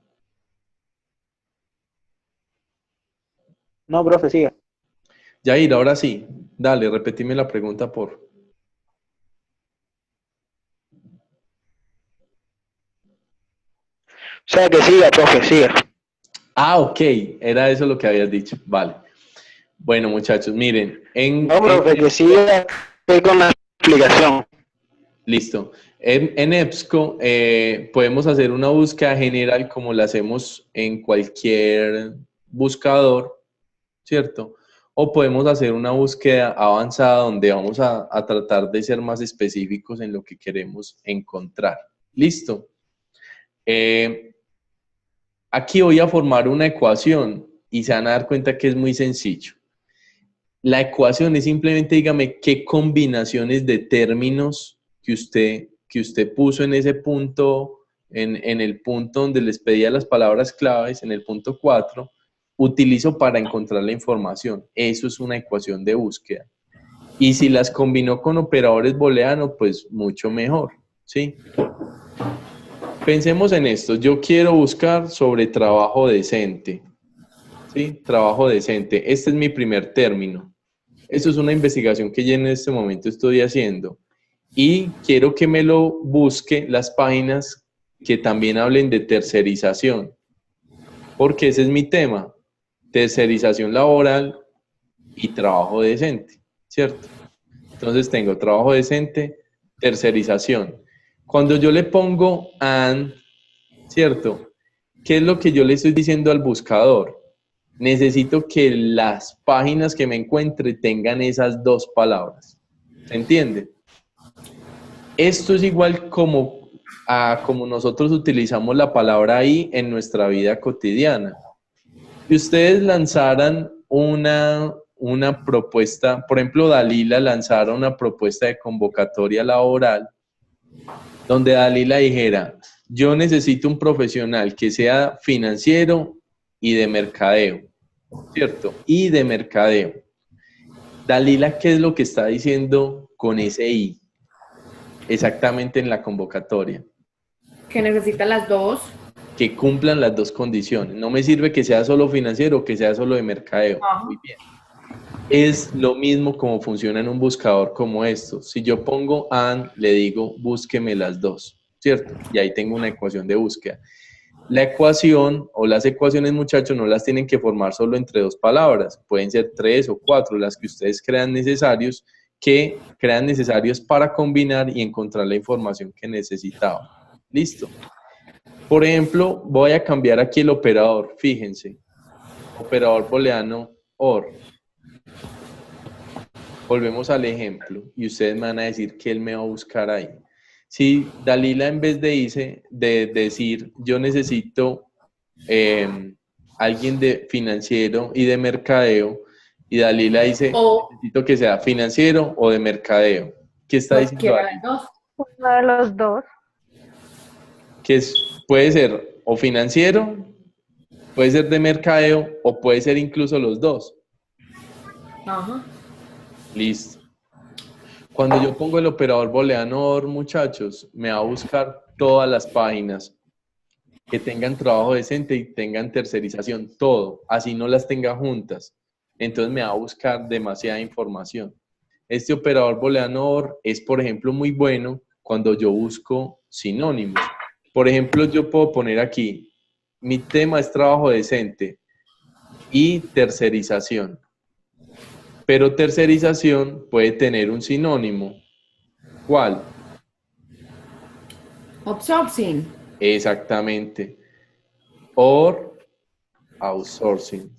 No, profe, siga. Yair, ahora sí. Dale, repetime la pregunta, por. O sea, que siga, profe, siga. Ah, ok. Era eso lo que habías dicho. Vale. Bueno, muchachos, miren. No, profe, que siga con la explicación. Listo. En EBSCO podemos hacer una búsqueda general como la hacemos en cualquier buscador, ¿cierto? O podemos hacer una búsqueda avanzada donde vamos a tratar de ser más específicos en lo que queremos encontrar. ¿Listo? Aquí voy a formar una ecuación y se van a dar cuenta que es muy sencillo. La ecuación es simplemente, dígame, qué combinaciones de términos que usted puso en ese punto, en el punto donde les pedía las palabras claves, en el punto 4, utilizo para encontrar la información. Eso es una ecuación de búsqueda. Y si las combinó con operadores booleanos, pues mucho mejor, ¿sí? Pensemos en esto. Yo quiero buscar sobre trabajo decente, ¿sí? Trabajo decente. Este es mi primer término. Esto es una investigación que yo en este momento estoy haciendo. Y quiero que me lo busque las páginas que también hablen de tercerización. Porque ese es mi tema. Tercerización laboral y trabajo decente, ¿cierto? Entonces tengo trabajo decente, tercerización. Cuando yo le pongo and, ¿cierto? ¿Qué es lo que yo le estoy diciendo al buscador? Necesito que las páginas que me encuentre tengan esas dos palabras. ¿Se entiende? Esto es igual como nosotros utilizamos la palabra ahí en nuestra vida cotidiana. Si ustedes lanzaran una propuesta, por ejemplo, Dalila lanzara una propuesta de convocatoria laboral, donde Dalila dijera, yo necesito un profesional que sea financiero y de mercadeo, ¿cierto? Y de mercadeo. Dalila, ¿qué es lo que está diciendo con ese I? Exactamente en la convocatoria. Que necesita las dos. Que cumplan las dos condiciones. No me sirve que sea solo financiero o que sea solo de mercadeo. Ajá. Muy bien. Es lo mismo como funciona en un buscador como esto. Si yo pongo and, le digo búsqueme las dos, ¿cierto? Y ahí tengo una ecuación de búsqueda. La ecuación o las ecuaciones, muchachos, no las tienen que formar solo entre dos palabras. Pueden ser 3 o 4, las que ustedes crean necesarios, para combinar y encontrar la información que necesitaban. ¿Listo? Por ejemplo, voy a cambiar aquí el operador. Fíjense. Operador booleano OR. Volvemos al ejemplo y ustedes me van a decir que él me va a buscar ahí. Si Dalila en vez de decir yo necesito alguien de financiero y de mercadeo, y Dalila dice necesito que sea financiero o de mercadeo, ¿qué está diciendo Dalila? Uno de los dos. Que puede ser o financiero, puede ser de mercadeo o puede ser incluso los dos. Ajá. Listo. Cuando yo pongo el operador booleano OR, muchachos, me va a buscar todas las páginas que tengan trabajo decente y tengan tercerización, todo, así no las tenga juntas. Entonces me va a buscar demasiada información. Este operador booleano OR es, por ejemplo, muy bueno cuando yo busco sinónimos. Por ejemplo, yo puedo poner aquí, mi tema es trabajo decente y tercerización. Pero tercerización puede tener un sinónimo. ¿Cuál? Outsourcing. Exactamente. Or outsourcing.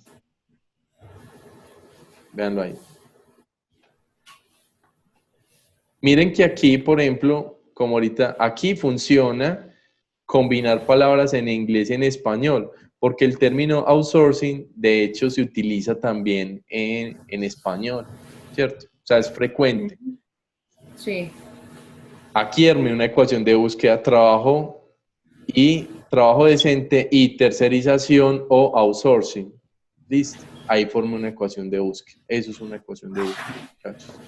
Véanlo ahí. Miren que aquí, por ejemplo, como ahorita, aquí funciona combinar palabras en inglés y en español, porque el término outsourcing, de hecho, se utiliza también en español. ¿cierto? O sea, es frecuente. Sí. Aquí armé una ecuación de búsqueda, trabajo decente y tercerización o outsourcing. Listo. Ahí formo una ecuación de búsqueda. Eso es una ecuación de búsqueda, muchachos.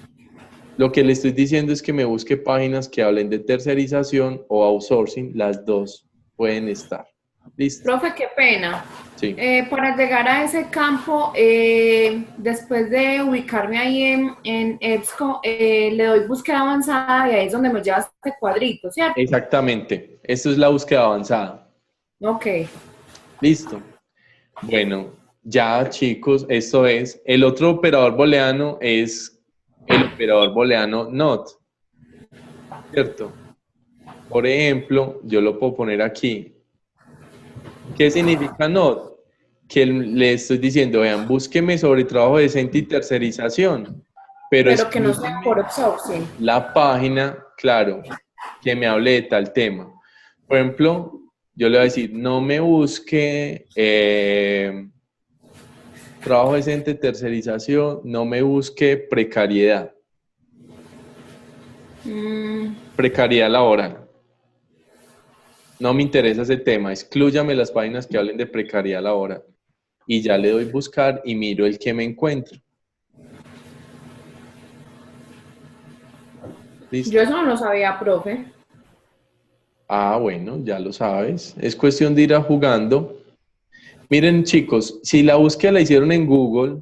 Lo que le estoy diciendo es que me busque páginas que hablen de tercerización o outsourcing. Las dos pueden estar. Listo. Profe, qué pena. Sí. Para llegar a ese campo, después de ubicarme ahí en EBSCO, le doy búsqueda avanzada y ahí es donde me lleva este cuadrito, ¿cierto? Exactamente. Esto es la búsqueda avanzada. Ok. Listo. Bueno, ya chicos, esto es. El otro operador booleano es el operador booleano NOT. ¿Cierto? Por ejemplo, yo lo puedo poner aquí. ¿Qué significa NOT? Que le estoy diciendo, vean, búsqueme sobre trabajo decente y tercerización. Pero que no sea por outsourcing. La página, claro, que me hable de tal tema. Por ejemplo, yo le voy a decir, no me busque trabajo decente, tercerización, no me busque precariedad. Precariedad laboral. No me interesa ese tema, exclúyame las páginas que hablen de precariedad laboral. Y ya le doy buscar y miro el que me encuentro. ¿Listo? Yo eso no lo sabía, profe. Ah, bueno, ya lo sabes. Es cuestión de ir jugando. Miren, chicos, si la búsqueda la hicieron en Google,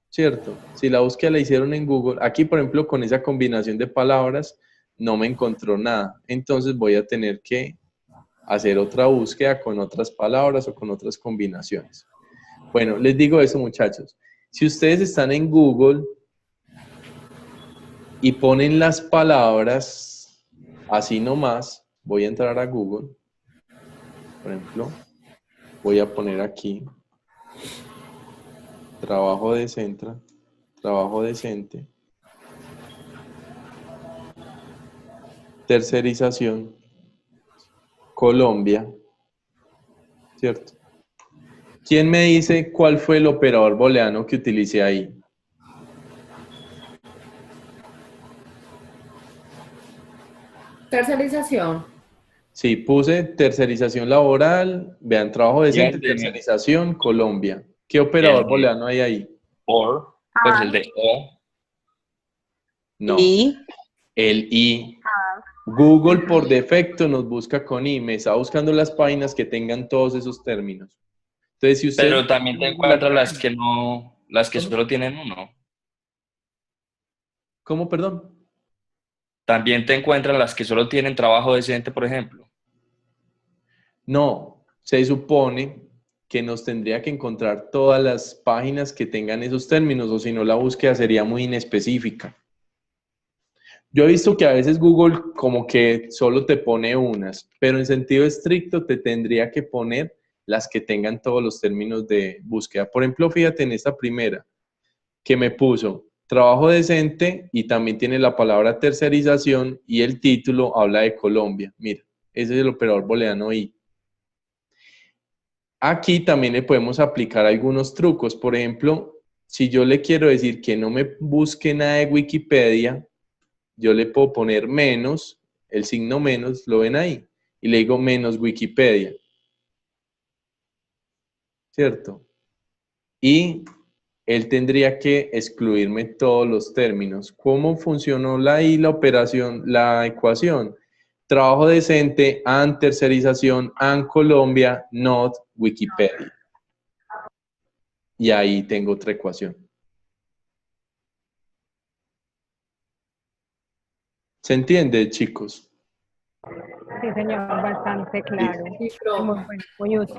¿cierto? Si la búsqueda la hicieron en Google, aquí, por ejemplo, con esa combinación de palabras, no me encontró nada. Entonces voy a tener que hacer otra búsqueda con otras palabras o con otras combinaciones. Bueno, les digo eso, muchachos. Si ustedes están en Google y ponen las palabras así nomás, voy a entrar a Google, por ejemplo, voy a poner aquí trabajo decente, tercerización, Colombia, ¿cierto? ¿Quién me dice cuál fue el operador booleano que utilicé ahí? Tercerización. Sí, puse tercerización laboral, vean, trabajo decente, Y el de- tercerización, Colombia. ¿Qué operador booleano hay ahí? Or, pues el de O. No, Y el I. Google por defecto nos busca con I, me está buscando las páginas que tengan todos esos términos. Entonces, si usted... Pero también te encuentras las que no, las que solo tienen uno. ¿Cómo, perdón? También te encuentras las que solo tienen trabajo decente, por ejemplo. No, se supone que nos tendría que encontrar todas las páginas que tengan esos términos, o si no la búsqueda sería muy inespecífica. Yo he visto que a veces Google como que solo te pone unas, pero en sentido estricto te tendría que poner las que tengan todos los términos de búsqueda. Por ejemplo, fíjate en esta primera que me puso trabajo decente y también tiene la palabra tercerización y el título habla de Colombia. Mira, ese es el operador booleano I. Aquí también le podemos aplicar algunos trucos. Por ejemplo, si yo le quiero decir que no me busque nada de Wikipedia, yo le puedo poner menos, el signo menos, lo ven ahí, y le digo menos Wikipedia. ¿Cierto? Y él tendría que excluirme todos los términos. ¿Cómo funcionó la operación, la ecuación? Trabajo decente, and tercerización, and Colombia, not Wikipedia. Y ahí tengo otra ecuación. ¿Se entiende, chicos? sí, señor, bastante claro. Sí, profe. Muy bueno, muy útil.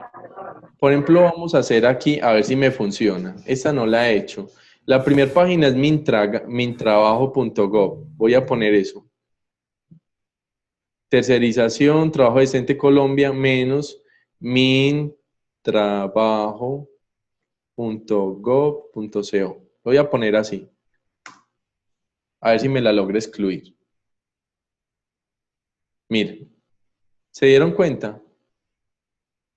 Por ejemplo, vamos a hacer aquí, a ver si me funciona. Esta no la he hecho. La primera página es mintrabajo.gov. Voy a poner eso. Tercerización, trabajo decente Colombia, menos mintrabajo.gov.co. Lo voy a poner así. A ver si me la logro excluir. Miren, ¿se dieron cuenta?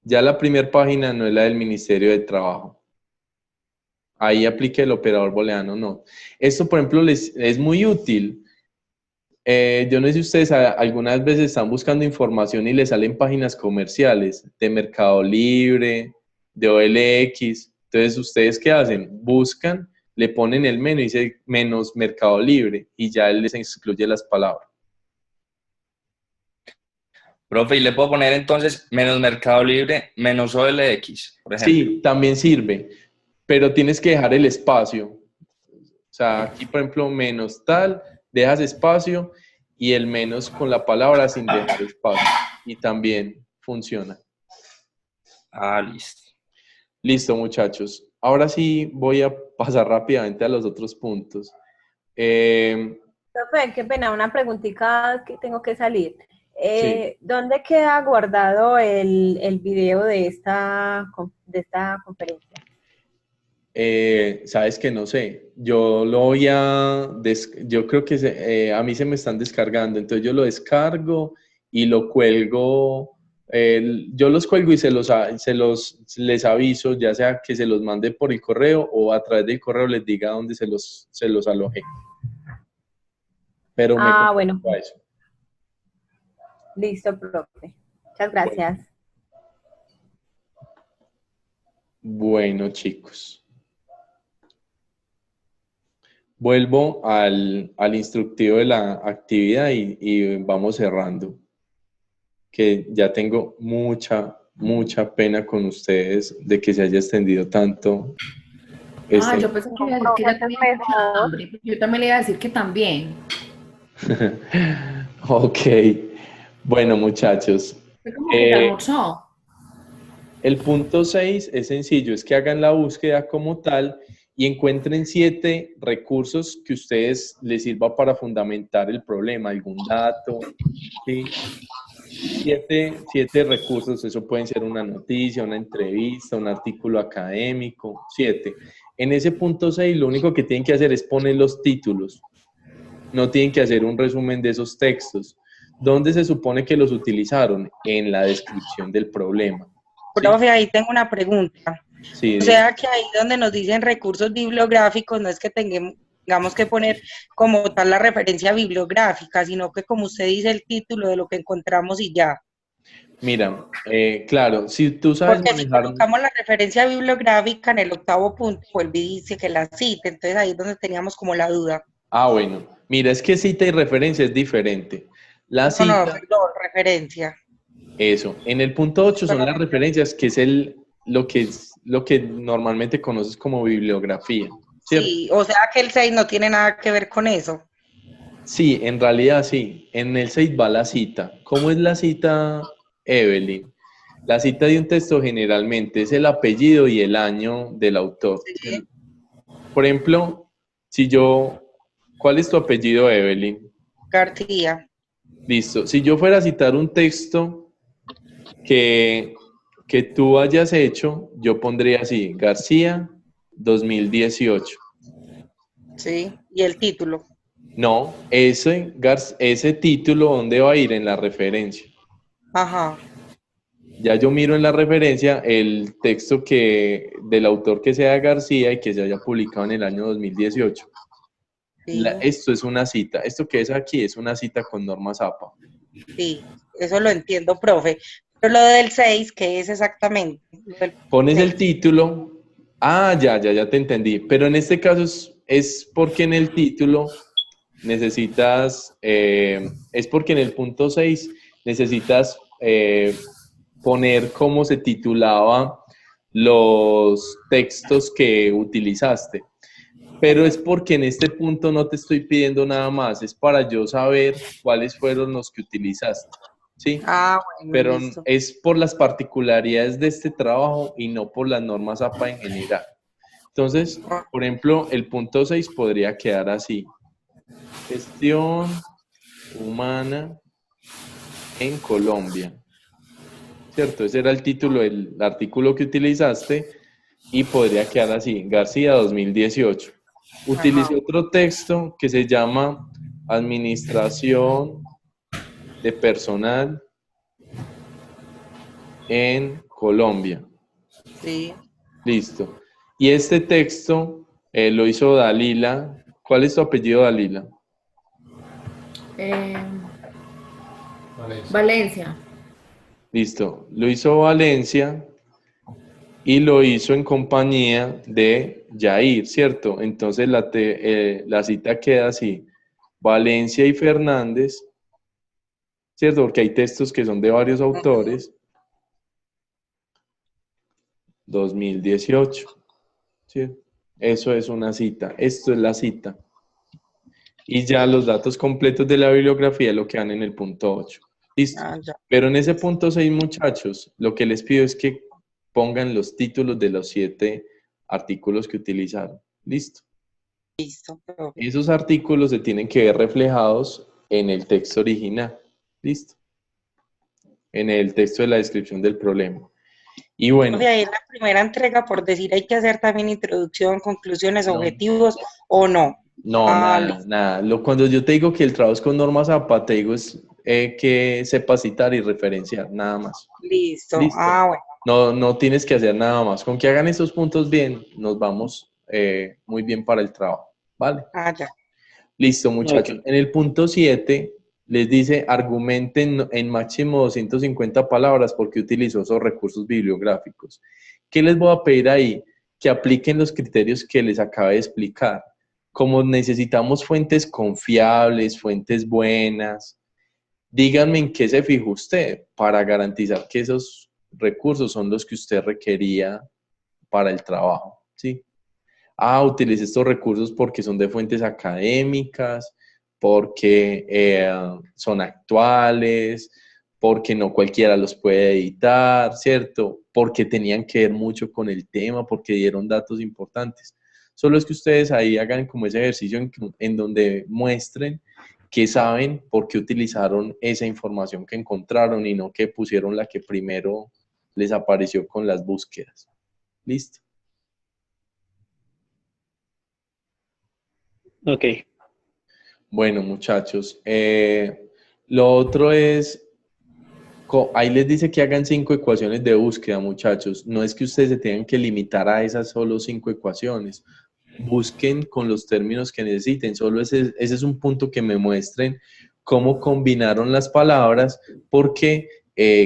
Ya la primera página no es la del Ministerio de Trabajo. ahí aplique el operador booleano, no. Esto, por ejemplo, les es muy útil. Yo no sé si ustedes algunas veces están buscando información y les salen páginas comerciales de Mercado Libre, de OLX. Entonces, ¿ustedes qué hacen? Buscan, le ponen el menú y dice menos Mercado Libre y ya él les excluye las palabras. Profe, ¿y le puedo poner entonces menos Mercado Libre, menos OLX, por ejemplo? Sí, también sirve, pero tienes que dejar el espacio. O sea, aquí, por ejemplo, menos tal, dejas espacio y el menos con la palabra sin dejar espacio. Y también funciona. Ah, listo. Listo, muchachos. Ahora sí voy a pasar rápidamente a los otros puntos. Profe, qué pena, una preguntita que tengo que salir. Sí. ¿Dónde queda guardado el video de esta conferencia? Sabes que no sé. Yo lo voy yo creo que a mí se me están descargando, entonces yo lo descargo y lo cuelgo. Yo los cuelgo y les aviso, ya sea que se los mande por el correo o a través del correo les diga dónde se los alojé. Pero me Bueno. comprometo a eso. Listo, profe. Muchas gracias. Bueno, chicos. Vuelvo al instructivo de la actividad y vamos cerrando. Que ya tengo mucha pena con ustedes de que se haya extendido tanto. Yo pensé que iba a decir que ya tenía mucha hambre. Yo también le iba a decir que también. Ok. Bueno, muchachos. Fue como que se almorzó. El punto 6 es sencillo, es que hagan la búsqueda como tal y encuentren 7 recursos que a ustedes les sirva para fundamentar el problema, algún dato, ¿sí? 7 recursos, eso pueden ser una noticia, una entrevista, un artículo académico, 7. En ese punto 6 lo único que tienen que hacer es poner los títulos, no tienen que hacer un resumen de esos textos. ¿Dónde se supone que los utilizaron? En la descripción del problema. Profe, ahí tengo una pregunta. Sí, O sea que ahí donde nos dicen recursos bibliográficos, no es que tengamos que poner como tal la referencia bibliográfica, sino que como usted dice el título de lo que encontramos y ya. Mira, claro, si tú sabes Porque manejar... si colocamos la referencia bibliográfica en el 8º punto, vuelve y dice que la cite, entonces ahí es donde teníamos como la duda. Bueno, mira, es que cita y referencia es diferente. La cita... No, perdón, referencia. Eso, en el punto 8 son las referencias, que es lo que normalmente conoces como bibliografía, ¿cierto? Sí, o sea que el 6 no tiene nada que ver con eso. Sí, en realidad sí. En el 6 va la cita. ¿Cómo es la cita, Evelyn? La cita de un texto generalmente es el apellido y el año del autor. Sí. Por ejemplo, ¿cuál es tu apellido, Evelyn? García. Listo. Si yo fuera a citar un texto que tú hayas hecho, yo pondría así, García 2018. Sí, y el título. No, ese título, ¿dónde va a ir? En la referencia. Ajá. Ya yo miro en la referencia el texto del autor que sea García y que se haya publicado en el año 2018. Sí. Esto es una cita. Esto que es aquí es una cita con normas APA. Sí, eso lo entiendo, profe. Pero lo del 6, ¿qué es exactamente? Pones el título. Ya te entendí. Pero en este caso es porque en el título necesitas, es porque en el punto 6 necesitas poner cómo se titulaba los textos que utilizaste. Pero es porque en este punto no te estoy pidiendo nada más, es para yo saber cuáles fueron los que utilizaste, ¿sí? Bueno, pero listo. Es por las particularidades de este trabajo y no por las normas APA en general. Entonces, por ejemplo, el punto 6 podría quedar así. Gestión humana en Colombia. ¿Cierto? Ese era el título del artículo que utilizaste y podría quedar así, García 2018. Utilicé otro texto que se llama Administración de Personal en Colombia. Sí. Listo. Y este texto lo hizo Dalila. ¿Cuál es tu apellido, Dalila? Valencia. Listo. Lo hizo Valencia y lo hizo en compañía de Yair, ¿cierto? Entonces la cita queda así. Valencia y Fernández, ¿cierto? Porque hay textos que son de varios autores. 2018. ¿Sí? Eso es una cita. Esto es la cita. Y ya los datos completos de la bibliografía lo quedan en el punto 8. Listo. Pero en ese punto 6, muchachos, lo que les pido es que pongan los títulos de los 7 artículos que utilizaron. Listo. Listo. Esos artículos se tienen que ver reflejados en el texto original. Listo. En el texto de la descripción del problema. Y bueno. O sea, en la primera entrega, por decir, hay que hacer también introducción, conclusiones, objetivos, ¿o no? No, nada. Cuando yo te digo que el trabajo es con normas APA, te digo es que sepas citar y referenciar, nada más. Listo. ¿Listo? Bueno. No tienes que hacer nada más. Con que hagan esos puntos bien, nos vamos muy bien para el trabajo, ¿vale? Ya. Listo, muchachos. Okay. En el punto 7 les dice argumenten en máximo 250 palabras porque utilizó esos recursos bibliográficos. ¿Qué les voy a pedir ahí? Que apliquen los criterios que les acabé de explicar. Como necesitamos fuentes confiables, fuentes buenas, díganme en qué se fijó usted para garantizar que esos recursos son los que usted requería para el trabajo, ¿sí? Utilice estos recursos porque son de fuentes académicas, porque son actuales, porque no cualquiera los puede editar, ¿cierto? Porque tenían que ver mucho con el tema, porque dieron datos importantes. Solo es que ustedes ahí hagan como ese ejercicio en donde muestren que saben por qué utilizaron esa información que encontraron y no que pusieron la que primero les apareció con las búsquedas. ¿Listo? Ok. Bueno, muchachos. Lo otro es, ahí les dice que hagan 5 ecuaciones de búsqueda, muchachos. No es que ustedes se tengan que limitar a esas solo 5 ecuaciones. Busquen con los términos que necesiten. Solo ese es un punto que me muestren cómo combinaron las palabras, porque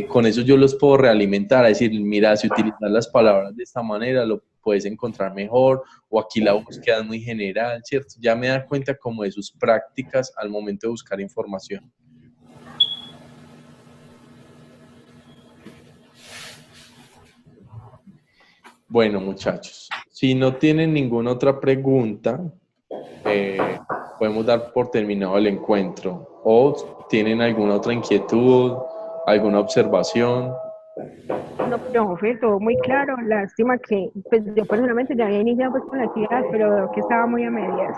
con eso yo los puedo realimentar. Es decir, mira, si utilizas las palabras de esta manera, lo puedes encontrar mejor, o aquí la búsqueda es muy general, ¿cierto? Ya me da cuenta como de sus prácticas al momento de buscar información. Bueno, muchachos, si no tienen ninguna otra pregunta, podemos dar por terminado el encuentro. ¿O tienen alguna otra inquietud, alguna observación? No, profe, todo muy claro. Lástima que pues, yo personalmente ya había iniciado pues, con la actividad, pero veo que estaba muy a medias.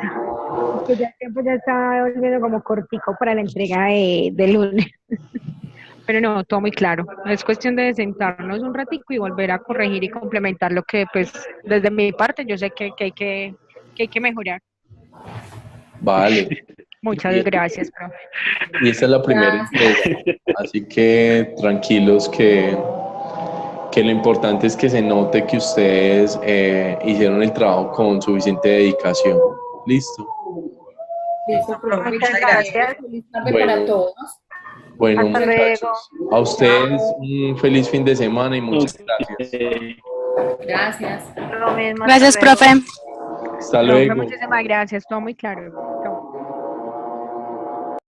Que ya el tiempo ya estaba volviendo como cortico para la entrega de lunes. Pero no, todo muy claro. Es cuestión de sentarnos un ratico y volver a corregir y complementar lo que, pues, desde mi parte, yo sé que hay que mejorar. Vale. Muchas gracias, profe. Y esta es la primera entrega, así que tranquilos que lo importante es que se note que ustedes hicieron el trabajo con suficiente dedicación. ¿Listo? Listo, profe. Muchas gracias. Feliz tarde para todos. Bueno, muchachos, a ustedes un feliz fin de semana y muchas gracias. Gracias. Gracias, profe. Hasta luego. Muchísimas gracias, todo muy claro.